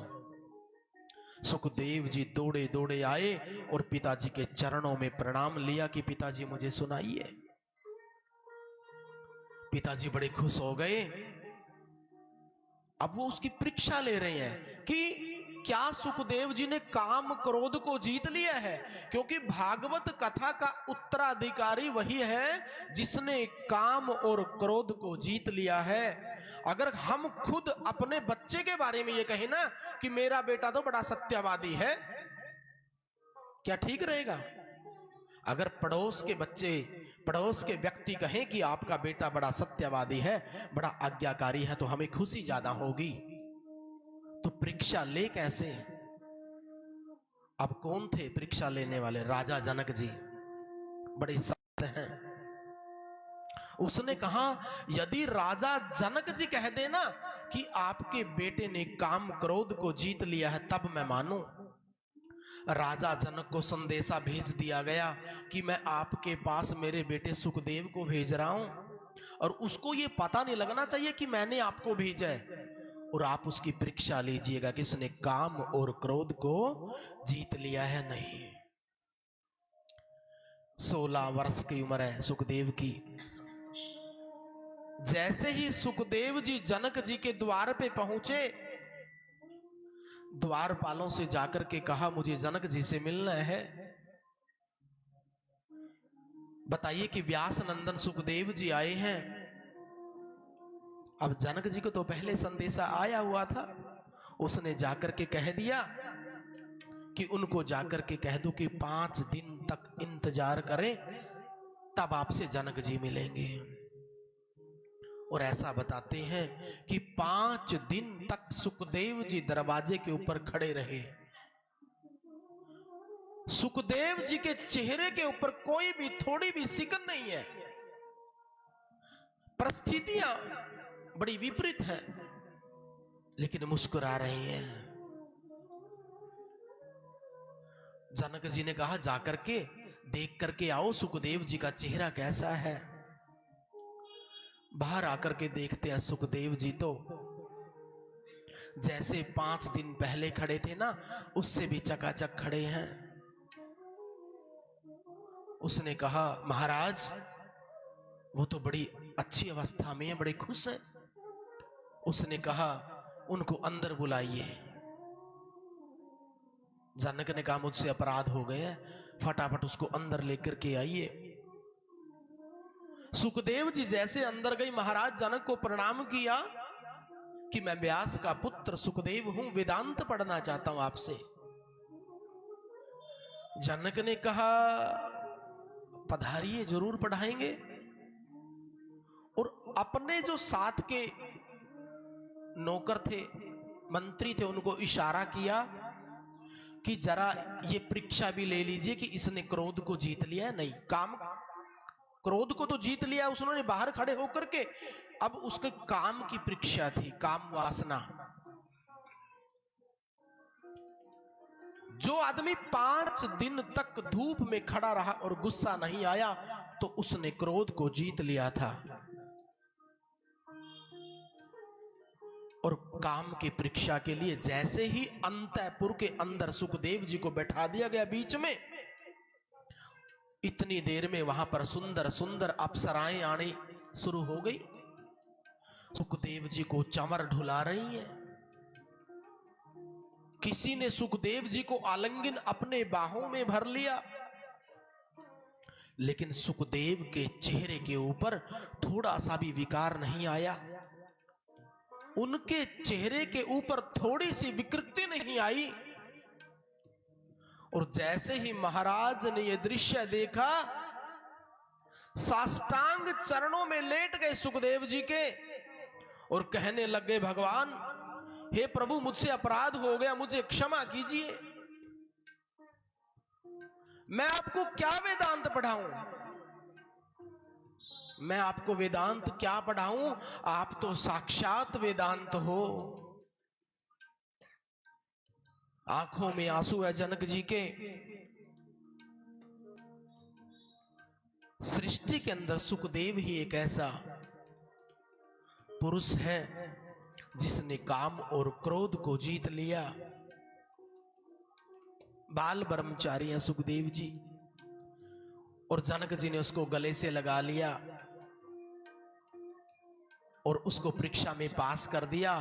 सुखदेव जी दौड़े दौड़े आए और पिताजी के चरणों में प्रणाम लिया कि पिताजी मुझे सुनाइए। पिताजी बड़े खुश हो गए। अब वो उसकी परीक्षा ले रहे हैं कि क्या सुखदेव जी ने काम क्रोध को जीत लिया है, क्योंकि भागवत कथा का उत्तराधिकारी वही है जिसने काम और क्रोध को जीत लिया है। अगर हम खुद अपने बच्चे के बारे में ये कहें ना कि मेरा बेटा तो बड़ा सत्यवादी है, क्या ठीक रहेगा? अगर पड़ोस के बच्चे, पड़ोस के व्यक्ति कहें कि आपका बेटा बड़ा सत्यवादी है, बड़ा आज्ञाकारी है, तो हमें खुशी ज्यादा होगी। तो परीक्षा ले कैसे? अब कौन थे परीक्षा लेने वाले? राजा जनक जी बड़े सत्य हैं। उसने कहा यदि राजा जनक जी कह देना कि आपके बेटे ने काम क्रोध को जीत लिया है तब मैं मानूं। राजा जनक को संदेशा भेज दिया गया कि मैं आपके पास मेरे बेटे सुखदेव को भेज रहा हूं, और उसको ये पता नहीं लगना चाहिए कि मैंने आपको भेजा है, और आप उसकी परीक्षा लीजिएगा कि इसने काम और क्रोध को जीत लिया है नहीं। 16 वर्ष की उम्र है सुखदेव की। जैसे ही सुखदेव जी जनक जी के द्वार पे पहुंचे, द्वारपालों से जाकर के कहा मुझे जनक जी से मिलना है। बताइए कि व्यास नंदन सुखदेव जी आए हैं। अब जनक जी को तो पहले संदेशा आया हुआ था। उसने जाकर के कह दिया कि उनको जाकर के कह दो कि 5 दिन तक इंतजार करें, तब आपसे जनक जी मिलेंगे। और ऐसा बताते हैं कि 5 दिन तक सुखदेव जी दरवाजे के ऊपर खड़े रहे। सुखदेव जी के चेहरे के ऊपर कोई भी थोड़ी भी सिकन नहीं है। परिस्थितियां बड़ी विपरीत हैं, लेकिन मुस्कुरा रहे हैं। जनक जी ने कहा जाकर के देख करके आओ सुखदेव जी का चेहरा कैसा है। बाहर आकर के देखते हैं सुखदेव जी तो जैसे 5 दिन पहले खड़े थे ना, उससे भी चकाचक खड़े हैं। उसने कहा महाराज वो तो बड़ी अच्छी अवस्था में है, बड़े खुश हैं। उसने कहा उनको अंदर बुलाइए। जनक ने कहा मुझसे अपराध हो गए, फटाफट उसको अंदर लेकर के आइए। सुखदेव जी जैसे अंदर गई, महाराज जनक को प्रणाम किया कि मैं व्यास का पुत्र सुखदेव हूं, वेदांत पढ़ना चाहता हूं आपसे। जनक ने कहा पधारिए, जरूर पढ़ाएंगे। और अपने जो साथ के नौकर थे, मंत्री थे, उनको इशारा किया कि जरा ये परीक्षा भी ले लीजिए कि इसने क्रोध को जीत लिया है नहीं। काम, क्रोध को तो जीत लिया उसने बाहर खड़े होकर के, अब उसके काम की परीक्षा थी, काम वासना। जो आदमी 5 दिन तक धूप में खड़ा रहा और गुस्सा नहीं आया तो उसने क्रोध को जीत लिया था। और काम की परीक्षा के लिए जैसे ही अंतःपुर के अंदर सुखदेव जी को बैठा दिया गया बीच में, इतनी देर में वहां पर सुंदर सुंदर अप्सराएं आनी शुरू हो गई। सुखदेव जी को चंवर ढुला रही है। किसी ने सुखदेव जी को आलिंगन अपने बाहों में भर लिया, लेकिन सुखदेव के चेहरे के ऊपर थोड़ा सा भी विकार नहीं आया। उनके चेहरे के ऊपर थोड़ी सी विकृति नहीं आई। और जैसे ही महाराज ने यह दृश्य देखा, साष्टांग चरणों में लेट गए सुखदेव जी के और कहने लगे, भगवान, हे प्रभु, मुझसे अपराध हो गया, मुझे क्षमा कीजिए। मैं आपको क्या वेदांत पढ़ाऊं, मैं आपको वेदांत क्या पढ़ाऊं, आप तो साक्षात वेदांत हो। आंखों में आंसू है जनक जी के। सृष्टि के अंदर सुखदेव ही एक ऐसा पुरुष है जिसने काम और क्रोध को जीत लिया। बाल ब्रह्मचारी है सुखदेव जी, और जनक जी ने उसको गले से लगा लिया और उसको परीक्षा में पास कर दिया।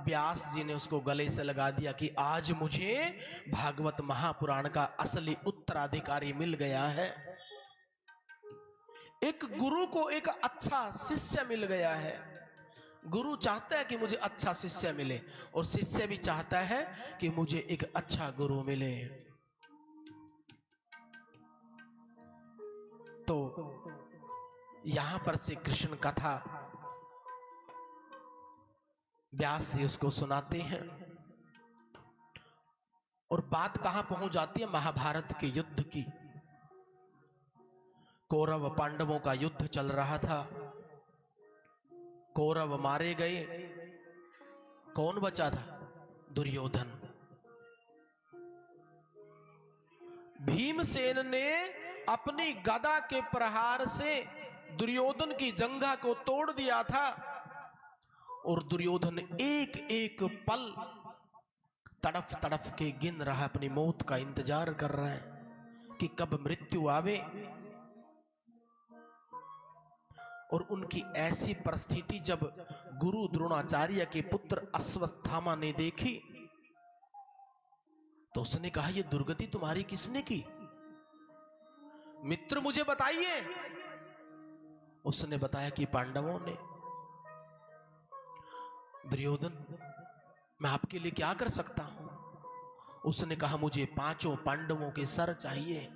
व्यास जी ने उसको गले से लगा दिया कि आज मुझे भागवत महापुराण का असली उत्तराधिकारी मिल गया है। एक गुरु को एक अच्छा शिष्य मिल गया है। गुरु चाहता है कि मुझे अच्छा शिष्य मिले, और शिष्य भी चाहता है कि मुझे एक अच्छा गुरु मिले। तो यहां पर से कृष्ण कथा व्यास जी उसको सुनाते हैं, और बात कहां पहुंच जाती है, महाभारत के युद्ध की। कौरव पांडवों का युद्ध चल रहा था। कौरव मारे गए, कौन बचा था? दुर्योधन। भीमसेन ने अपनी गदा के प्रहार से दुर्योधन की जंघा को तोड़ दिया था, और दुर्योधन एक एक पल तड़फ तड़फ के गिन रहा, अपनी मौत का इंतजार कर रहा है कि कब मृत्यु आवे। और उनकी ऐसी परिस्थिति जब गुरु द्रोणाचार्य के पुत्र अश्वत्थामा ने देखी तो उसने कहा, यह दुर्गति तुम्हारी किसने की? मित्र मुझे बताइए। उसने बताया कि पांडवों ने। दुर्योधन, मैं आपके लिए क्या कर सकता हूं? उसने कहा, मुझे 5 पांडवों के सर चाहिए।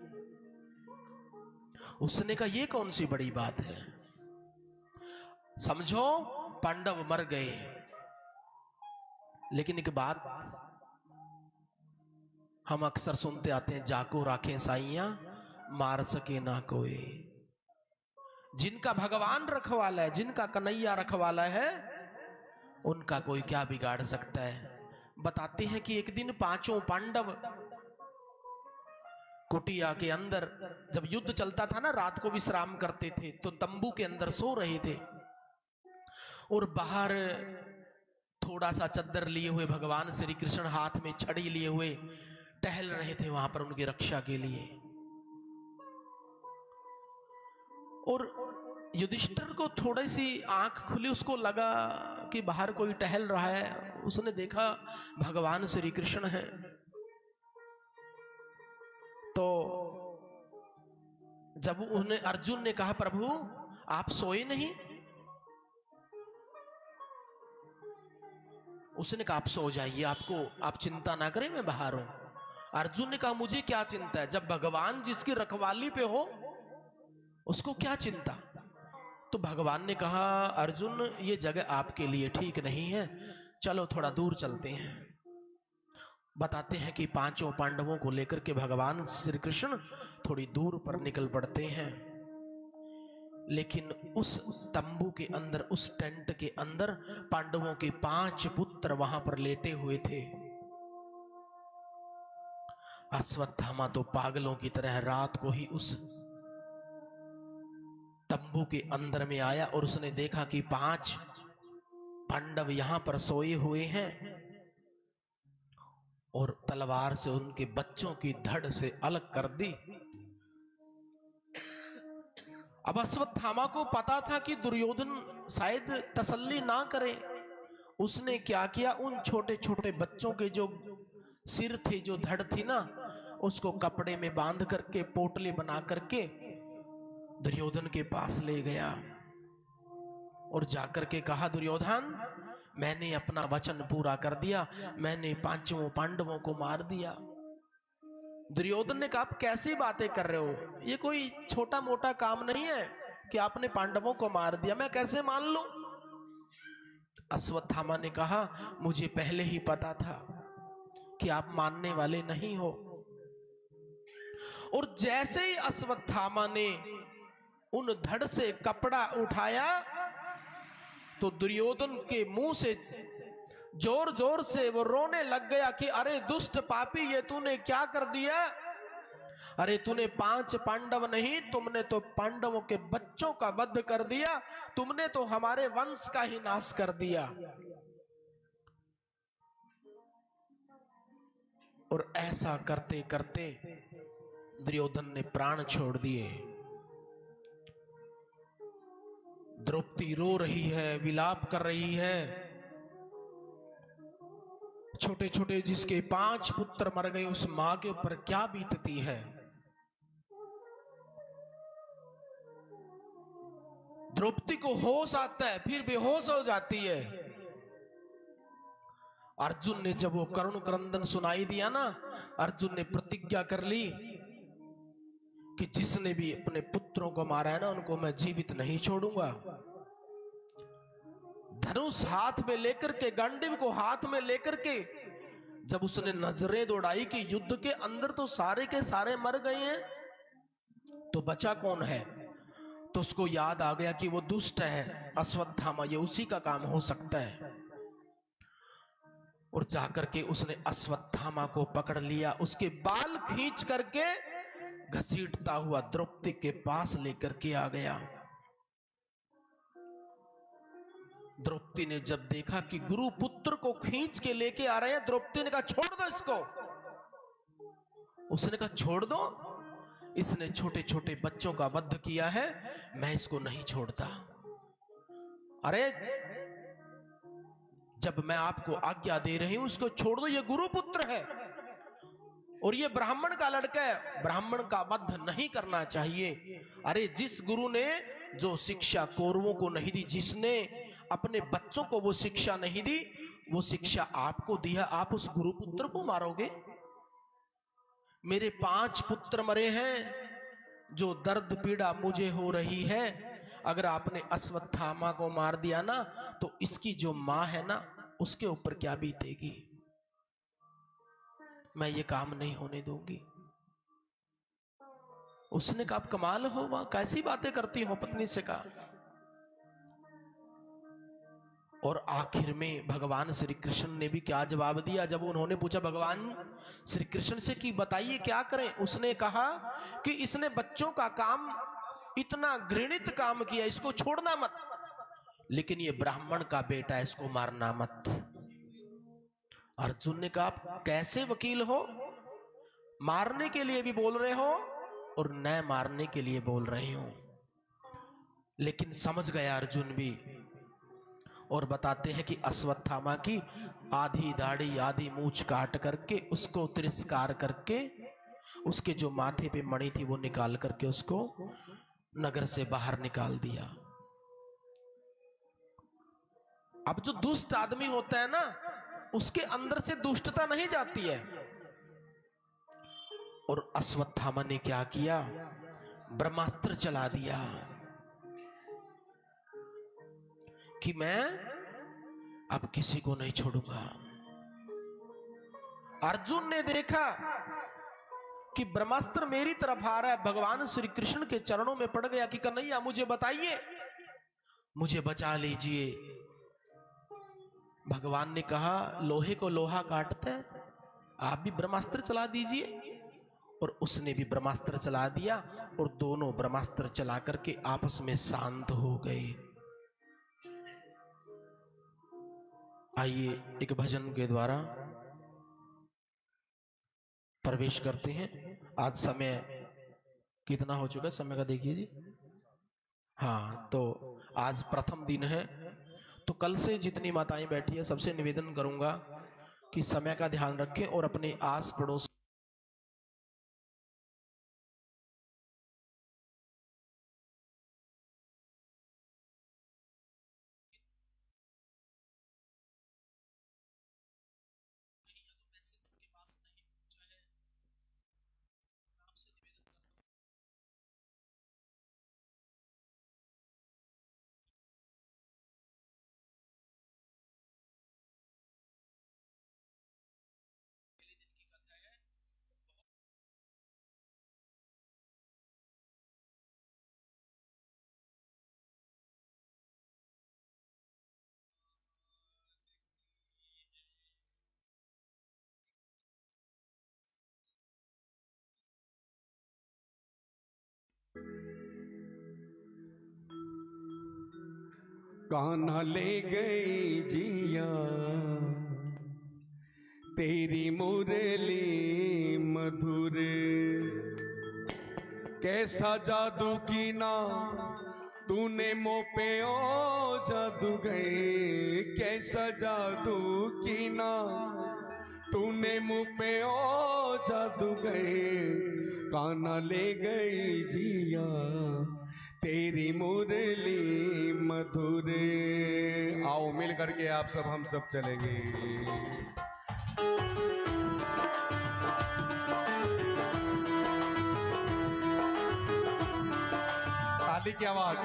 उसने कहा, यह कौन सी बड़ी बात है? समझो, पांडव मर गए, लेकिन एक बात हम अक्सर सुनते आते हैं, जाको राखें साइयां, मार सके ना कोई। जिनका भगवान रखवाला है, जिनका कन्हैया रखवाला है, उनका कोई क्या बिगाड़ सकता है। बताते हैं कि एक दिन 5 पांडव कुटिया के अंदर, जब युद्ध चलता था ना, रात को विश्राम करते थे, तो तंबू के अंदर सो रहे थे, और बाहर थोड़ा सा चद्दर लिए हुए भगवान श्री कृष्ण हाथ में छड़ी लिए हुए टहल रहे थे वहां पर उनकी रक्षा के लिए। और युधिष्ठिर को थोड़ी सी आंख खुली, उसको लगा कि बाहर कोई टहल रहा है। उसने देखा भगवान श्री कृष्ण है, तो जब उन्हें अर्जुन ने कहा, प्रभु आप सोए नहीं? उसने कहा, आप सो जाइए, आप चिंता ना करें, मैं बाहर हूं। अर्जुन ने कहा, मुझे क्या चिंता है, जब भगवान जिसकी रखवाली पे हो उसको क्या चिंता। तो भगवान ने कहा, अर्जुन ये जगह आपके लिए ठीक नहीं है, चलो थोड़ा दूर चलते हैं। बताते हैं कि पांचों पांडवों को लेकर के भगवान श्री कृष्ण थोड़ी दूर पर निकल पड़ते हैं। लेकिन उस तंबू के अंदर, उस टेंट के अंदर पांडवों के 5 पुत्र वहां पर लेटे हुए थे। अश्वत्थामा तो पागलों की तरह रात को ही उस तंबू के अंदर में आया और उसने देखा कि 5 पांडव यहां पर सोए हुए हैं और तलवार से उनके बच्चों की धड़ से अलग कर दी। अब अश्वत्थामा को पता था कि दुर्योधन शायद तसल्ली ना करे। उसने क्या किया, उन छोटे छोटे बच्चों के जो सिर थे, जो धड़ थी ना, उसको कपड़े में बांध करके पोटले बना करके दुर्योधन के पास ले गया और जाकर के कहा, दुर्योधन मैंने अपना वचन पूरा कर दिया, मैंने 5 पांडवों को मार दिया। दुर्योधन ने कहा, आप कैसी बातें कर रहे हो, ये कोई छोटा मोटा काम नहीं है कि आपने पांडवों को मार दिया, मैं कैसे मान लूं। अश्वत्थामा ने कहा, मुझे पहले ही पता था कि आप मानने वाले नहीं हो। और जैसे ही अश्वत्थामा ने उन धड़ से कपड़ा उठाया तो दुर्योधन के मुंह से जोर जोर से वो रोने लग गया कि अरे दुष्ट पापी, ये तूने क्या कर दिया। अरे तूने 5 पांडव नहीं, तुमने तो पांडवों के बच्चों का वध कर दिया, तुमने तो हमारे वंश का ही नाश कर दिया। और ऐसा करते करते दुर्योधन ने प्राण छोड़ दिए। द्रौपदी रो रही है, विलाप कर रही है। छोटे छोटे जिसके 5 पुत्र मर गए, उस मां के ऊपर क्या बीतती है। द्रौपदी को होश आता है, फिर बेहोश हो जाती है। अर्जुन ने जब वो करुण क्रंदन सुनाई दिया ना, अर्जुन ने प्रतिज्ञा कर ली कि जिसने भी अपने पुत्रों को मारा है ना, उनको मैं जीवित नहीं छोड़ूंगा। धनुष हाथ में लेकर के, गांडीव को हाथ में लेकर के जब उसने नजरें दौड़ाई कि युद्ध के अंदर तो सारे के सारे मर गए हैं, तो बचा कौन है, तो उसको याद आ गया कि वो दुष्ट है अश्वत्थामा, ये उसी का काम हो सकता है। और जाकर के उसने अश्वत्थामा को पकड़ लिया, उसके बाल खींच करके घसीटता हुआ द्रौपदी के पास लेकर के आ गया। द्रौपदी ने जब देखा कि गुरु पुत्र को खींच के लेके आ रहे हैं, द्रौपदी ने कहा, छोड़ दो इसको। उसने कहा, छोड़ दो, इसने छोटे छोटे बच्चों का वध किया है, मैं इसको नहीं छोड़ता। अरे जब मैं आपको आज्ञा दे रही हूं, इसको छोड़ दो, ये गुरु पुत्र है और ये ब्राह्मण का लड़का है, ब्राह्मण का वध नहीं करना चाहिए। अरे जिस गुरु ने जो शिक्षा कौरवों को नहीं दी, जिसने अपने बच्चों को वो शिक्षा नहीं दी, वो शिक्षा आपको दी है, आप उस गुरु पुत्र को मारोगे। मेरे 5 पुत्र मरे हैं, जो दर्द पीड़ा मुझे हो रही है, अगर आपने अश्वत्थामा को मार दिया ना, तो इसकी जो मां है ना, उसके ऊपर क्या बीतेगी। मैं ये काम नहीं होने दूंगी। उसने कहा, आप कमाल हो, वहां कैसी बातें करती हो, पत्नी से कहा। और आखिर में भगवान श्री कृष्ण ने भी क्या जवाब दिया, जब उन्होंने पूछा भगवान श्री कृष्ण से कि बताइए क्या करें, उसने कहा कि इसने बच्चों का काम, इतना घृणित काम किया, इसको छोड़ना मत, लेकिन ये ब्राह्मण का बेटा है, इसको मारना मत। अर्जुन ने कहा, आप कैसे वकील हो, मारने के लिए भी बोल रहे हो और न मारने के लिए बोल रहे हो। लेकिन समझ गया अर्जुन भी। और बताते हैं कि अश्वत्थामा की आधी दाढ़ी आधी मूंछ काट करके, उसको तिरस्कार करके, उसके जो माथे पे मणि थी वो निकाल करके उसको नगर से बाहर निकाल दिया। अब जो दुष्ट आदमी होता है ना, उसके अंदर से दुष्टता नहीं जाती है। और अश्वत्थामा ने क्या किया, ब्रह्मास्त्र चला दिया कि मैं अब किसी को नहीं छोड़ूंगा। अर्जुन ने देखा कि ब्रह्मास्त्र मेरी तरफ आ रहा है, भगवान श्री कृष्ण के चरणों में पड़ गया कि कन्हैया मुझे बताइए, मुझे बचा लीजिए। भगवान ने कहा लोहे को लोहा काटता है, आप भी ब्रह्मास्त्र चला दीजिए। और उसने भी ब्रह्मास्त्र चला दिया और दोनों ब्रह्मास्त्र चला करके आपस में शांत हो गए। आइए एक भजन के द्वारा प्रवेश करते हैं। आज समय कितना हो चुका है, समय का देखिए जी। हाँ, तो आज प्रथम दिन है, तो कल से जितनी माताएं बैठी है सबसे निवेदन करूंगा कि समय का ध्यान रखें और अपने आस पड़ोस कान्हा ले गई जिया तेरी मुरली मधुर, कैसा जादू की ना तूने मोह पे ओ जादू गए, कैसा जादू की ना तूने मुँह पे ओ जादू गए। कान्हा ले गई जिया तेरी मुरली मधुर। आओ मिल करके आप सब हम सब चलेंगे। ताली की आवाज।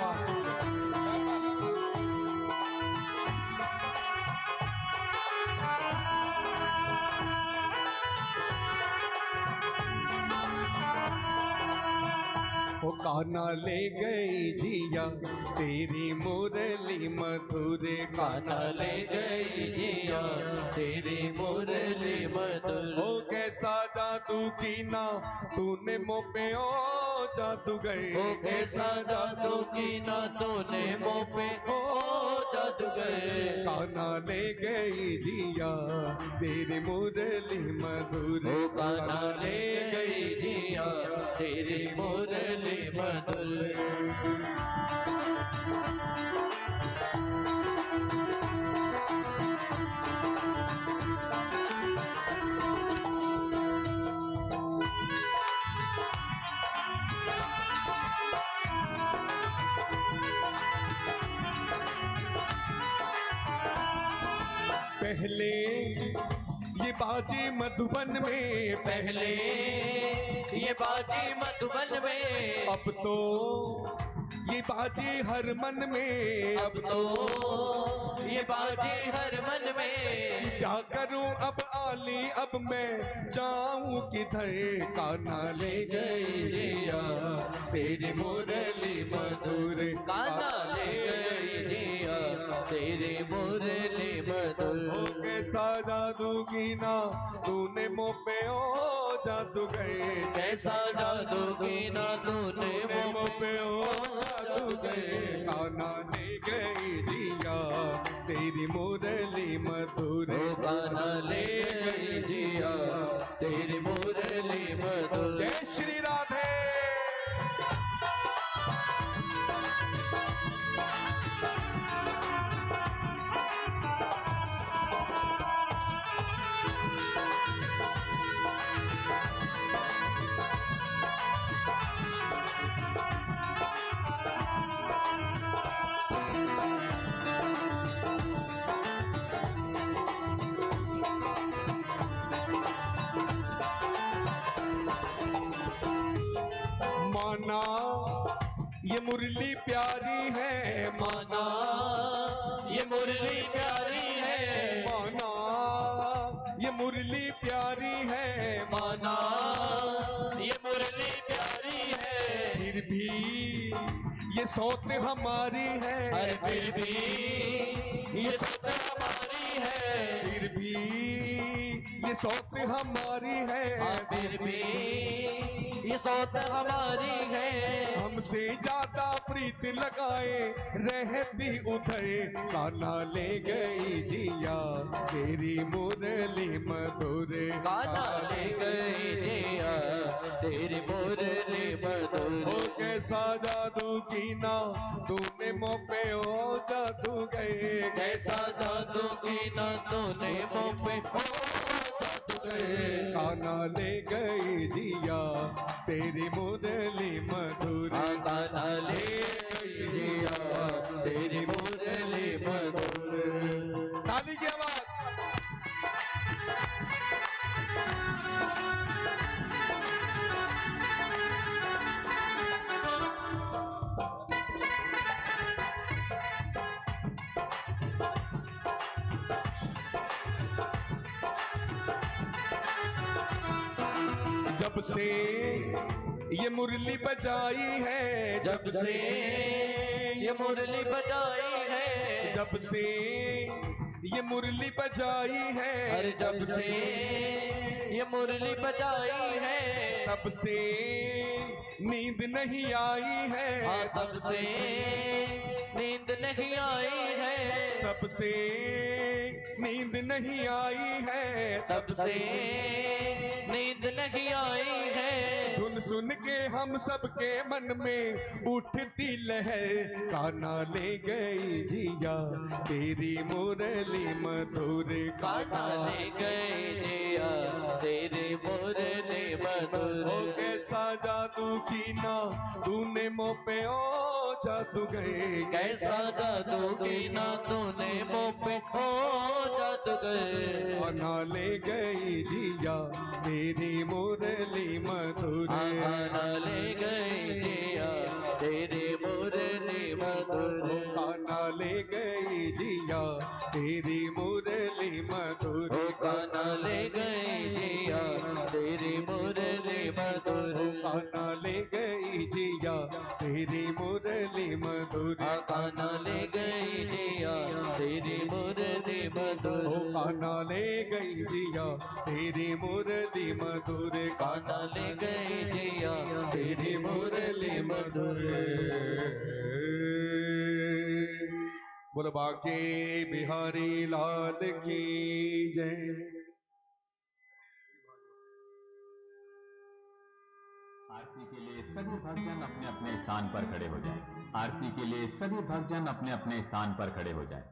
ओ कान्हा ले गई जिया तेरी मुरली मधुर, कान्हा ले गई जिया तेरी मुरली मधुर। ओ कैसा जादू की ना तूने मोह पे ओ जादू गए, ओ कैसा जादू की ना तूने मोह पे ओ जादू गए। कान्हा ले गई जिया तेरी मुरली मधुर, ओ कान्हा ले गई जिया तेरी मुरली मधुर। पहले ये बाजे मधुबन में, पहले ये बाजी मधुबन में, अब तो ये बाजे हर मन में। अब तो ये बाजी हर मन में। क्या करूं अब आली अब मैं जाऊं किधर, कान्हा ले गई जिया तेरी मुरली मधुर, कान्हा ले गई जिया तेरी मुरली मधुर। ओ कैसा जादू की ना तूने मोह पे ओ जादू गए, कैसा जादू की ना तूने मोह पे ओ जादू गए। कान्हा ले गई जिया तेरी मुरली मधुर, ओ कान्हा ले गई जिया तेरी मुरली मधुर। जय श्री राधे। माना ये मुरली प्यारी है, माना ये मुरली प्यारी है, मुरली प्यारी है माना ये मुरली प्यारी है, फिर भी ये सोच हमारी है, अरे फिर भी ये सोच हमारी है, फिर भी ये सोच हमारी है, फिर भी ये सोच हमारी है। हमसे ज्यादा प्रीत लगाए रहती उधर, कान्हा ले गई जिया तेरी मुरली मधुर, कान्हा ले गई जिया तेरी मुरली मधुर। हो कैसा जादू कीना तूने मोह पे, ओ जादू गए कैसा जादू कीना तूने मोह पे, ओ जादू गए। कान्हा ले गई जिया तेरी मुरली मधुर, कान्हा ले गई जिया तेरी मुरली मधुर। ताली की आवाज। जब से ये मुरली बजाई है, जब से ये मुरली बजाई है, जब से ये मुरली बजाई है, अरे जब से ये मुरली बजाई है, तब से नींद नहीं आई है, हाँ तब से नींद नहीं आई है, तब से नींद नहीं आई है, तब से नींद नहीं आई है। धुन सुन के हम सबके मन में उठती लहर, कान्हा ले गई जिया तेरी मुरली मधुर, कान्हा ले गई जिया तेरी मुरली मधुर। हो कैसा जादू कीना तूने मोह पे, ओ जादू गए कैसा जादू कीना तूने मोह पे, ओ जादू गए। कान्हा ले गई जिया तेरी मुरली मधुर, कान्हा ले गई जिया तेरी मुरली मधुर। कान्हा ले गई जिया तेरी मुरली मधुर, कान्हा ले गई जिया तेरी मुरली मधुर। कान्हा ले गई जिया तेरी मुरली मधुर, कान्हा ले गई जिया तेरी मुरली मधुर। कान्हा ले गई जिया तेरी मुरली मधुर, कान्हा ले गई जिया तेरी मुरली मधुर। बोल बाके बिहारी लाल की जय। आरती के लिए सभी भक्तजन अपने अपने स्थान पर खड़े हो जाएं। आरती के लिए सभी भक्तजन अपने अपने स्थान पर खड़े हो जाएं।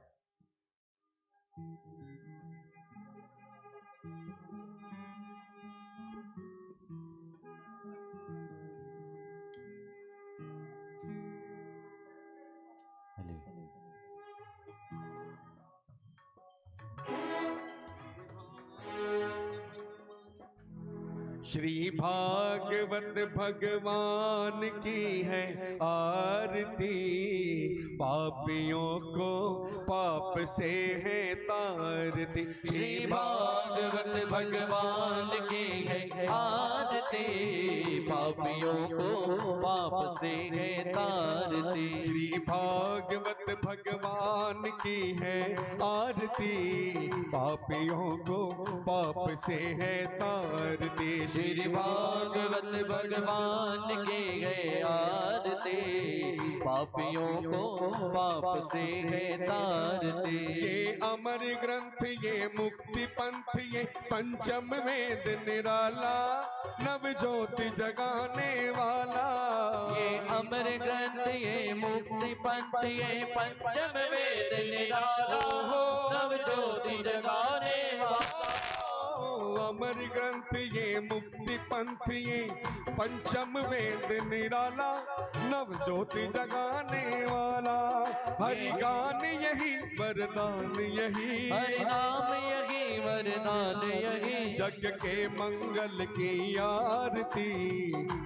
श्री भागवत भगवान की है आरती, पापियों को पाप से है तारती। श्री भागवत भगवान की है आरती, पापियों को पाप से है तारती। श्री भागवत भगवान की है आरती, पापियों को पाप से है तारती। श्री भागवत भगवान की है आरती, पापियों को पाप से है तारती। ये अमर ग्रंथ ये मुक्ति पंथ ये पंचम वेद निराला, नव ज्योति जगाने वाला। ये अमर ग्रंथ ये मुक्ति पंथ ये पंचम वेद निराला, नव ज्योति जगाने वाला। अमर ग्रंथ ये मुक्ति पंथ ये पंचम वेद निराला, नव ज्योति जगाने वाला। हरि गान यही वरदान यही, हरि नाम यही वरदान यही। जग के मंगल की आरती,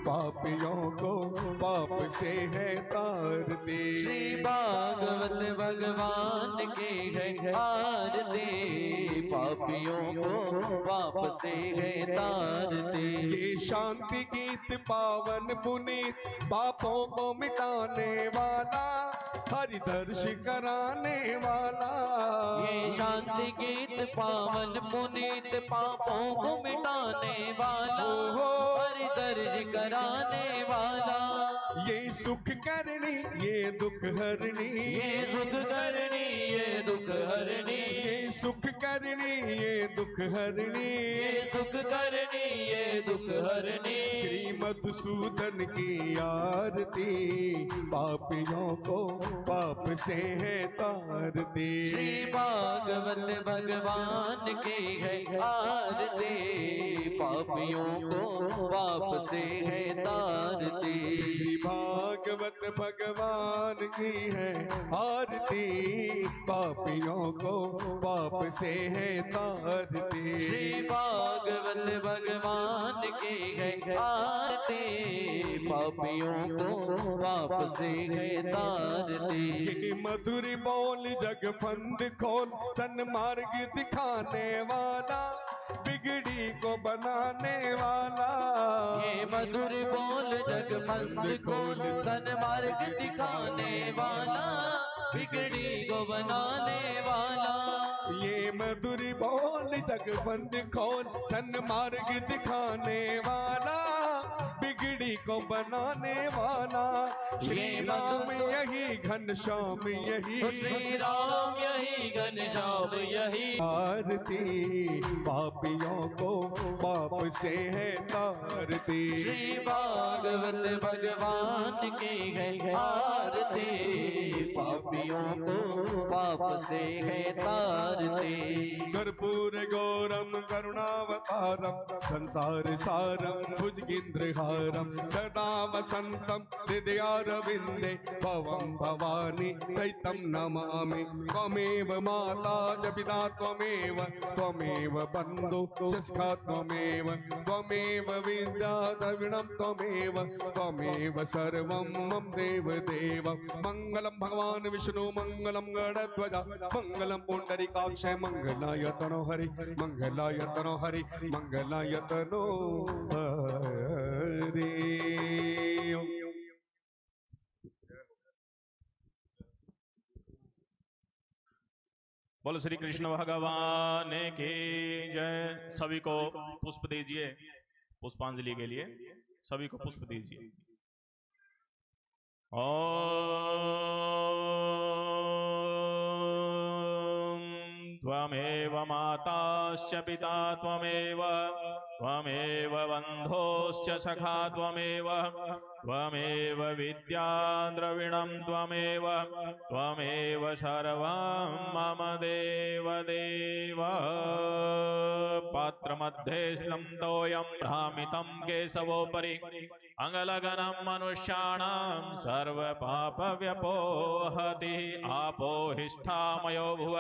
पापियों को पाप से है तारती। श्री भागवत भगवान की है आरती, हारते, पापियों को पाप से है तारते। ये शांति गीत पावन पुनीत, पापों को मिटाने वाला, हरि दर्श कराने वाला। ये शांति गीत पावन पुनीत, पापों को मिटाने वाला, हरि दर्श कराने वाला। ये सुख करनी ये दुख हरनी, ये सुख करनी ये दुख हरनी, ये सुख करनी ये दुख हरनी, ये सुख करनी ये दुख हरनी। श्री मधुसूदन की आरती, पापियों को पाप से है तारती। श्री भागवत भगवान की है आरती, पापियों को पाप से है तारती। श्री भागवत भगवान की है आरती, पापियों को पाप से है तारती। श्री भागवत भगवान की है आरती, पापियों को पाप से है तारती। ये मधुर बोल जग फंद खोल, सन्मार्ग दिखाने वाला, बिगड़ी को बनाने वाला। ये मधुर बोल जग फंद खोल, सन्मार्ग दिखाने वाला, बिगड़ी को बनाने वाला। ये मधुर बोल जग फंद खोल, सन्मार्ग दिखाने वाला, बिगड़ी को बनाने वाला। श्री राम यही घनश्याम यही, श्री राम यही घनश्याम यही। आरती पापियों को पाप से है तारती। श्री भागवत भगवान की है आरती, पापियों को पाप से है तारती। कर्पूर गौरम करुणावतारम, संसार सारम भुजगेन्द्रहारम, सदा वसंतम हृदयारविंदे, भवं भवानी चैतं नमामि। त्वमेव माता च पिता त्वमेव, त्वमेव बन्धु शिष्का त्वमेव, त्वमेव विद्या द्रविणं त्वमेव, त्वमेव सर्वं मम देव देव। मंगलम भगवान विष्णु मंगलम गणध्वजा, मंगलम पुंडरीकाक्ष मंगलाय तनो हरि, मंगलाय तनो हरि, मंगलाय तनो हरि। बोलो श्री कृष्ण भगवान की जय। सभी को पुष्प दीजिए, पुष्पांजलि के लिए सभी को पुष्प दीजिए। त्वमेव माताश्च पिता त्वमेव, त्वमेव बन्धोश्च सखा त्वमेव, त्वमेव विद्या द्रविणं त्वमेव, त्वमेव सर्वं मम देव देव। पात्रमध्ये स्लम्तोऽयं भ्रामितं केशवोपरि, अंगलगनं मनुष्याणां सर्वपापव्यपोहति। आपोहिष्ठामयो भुव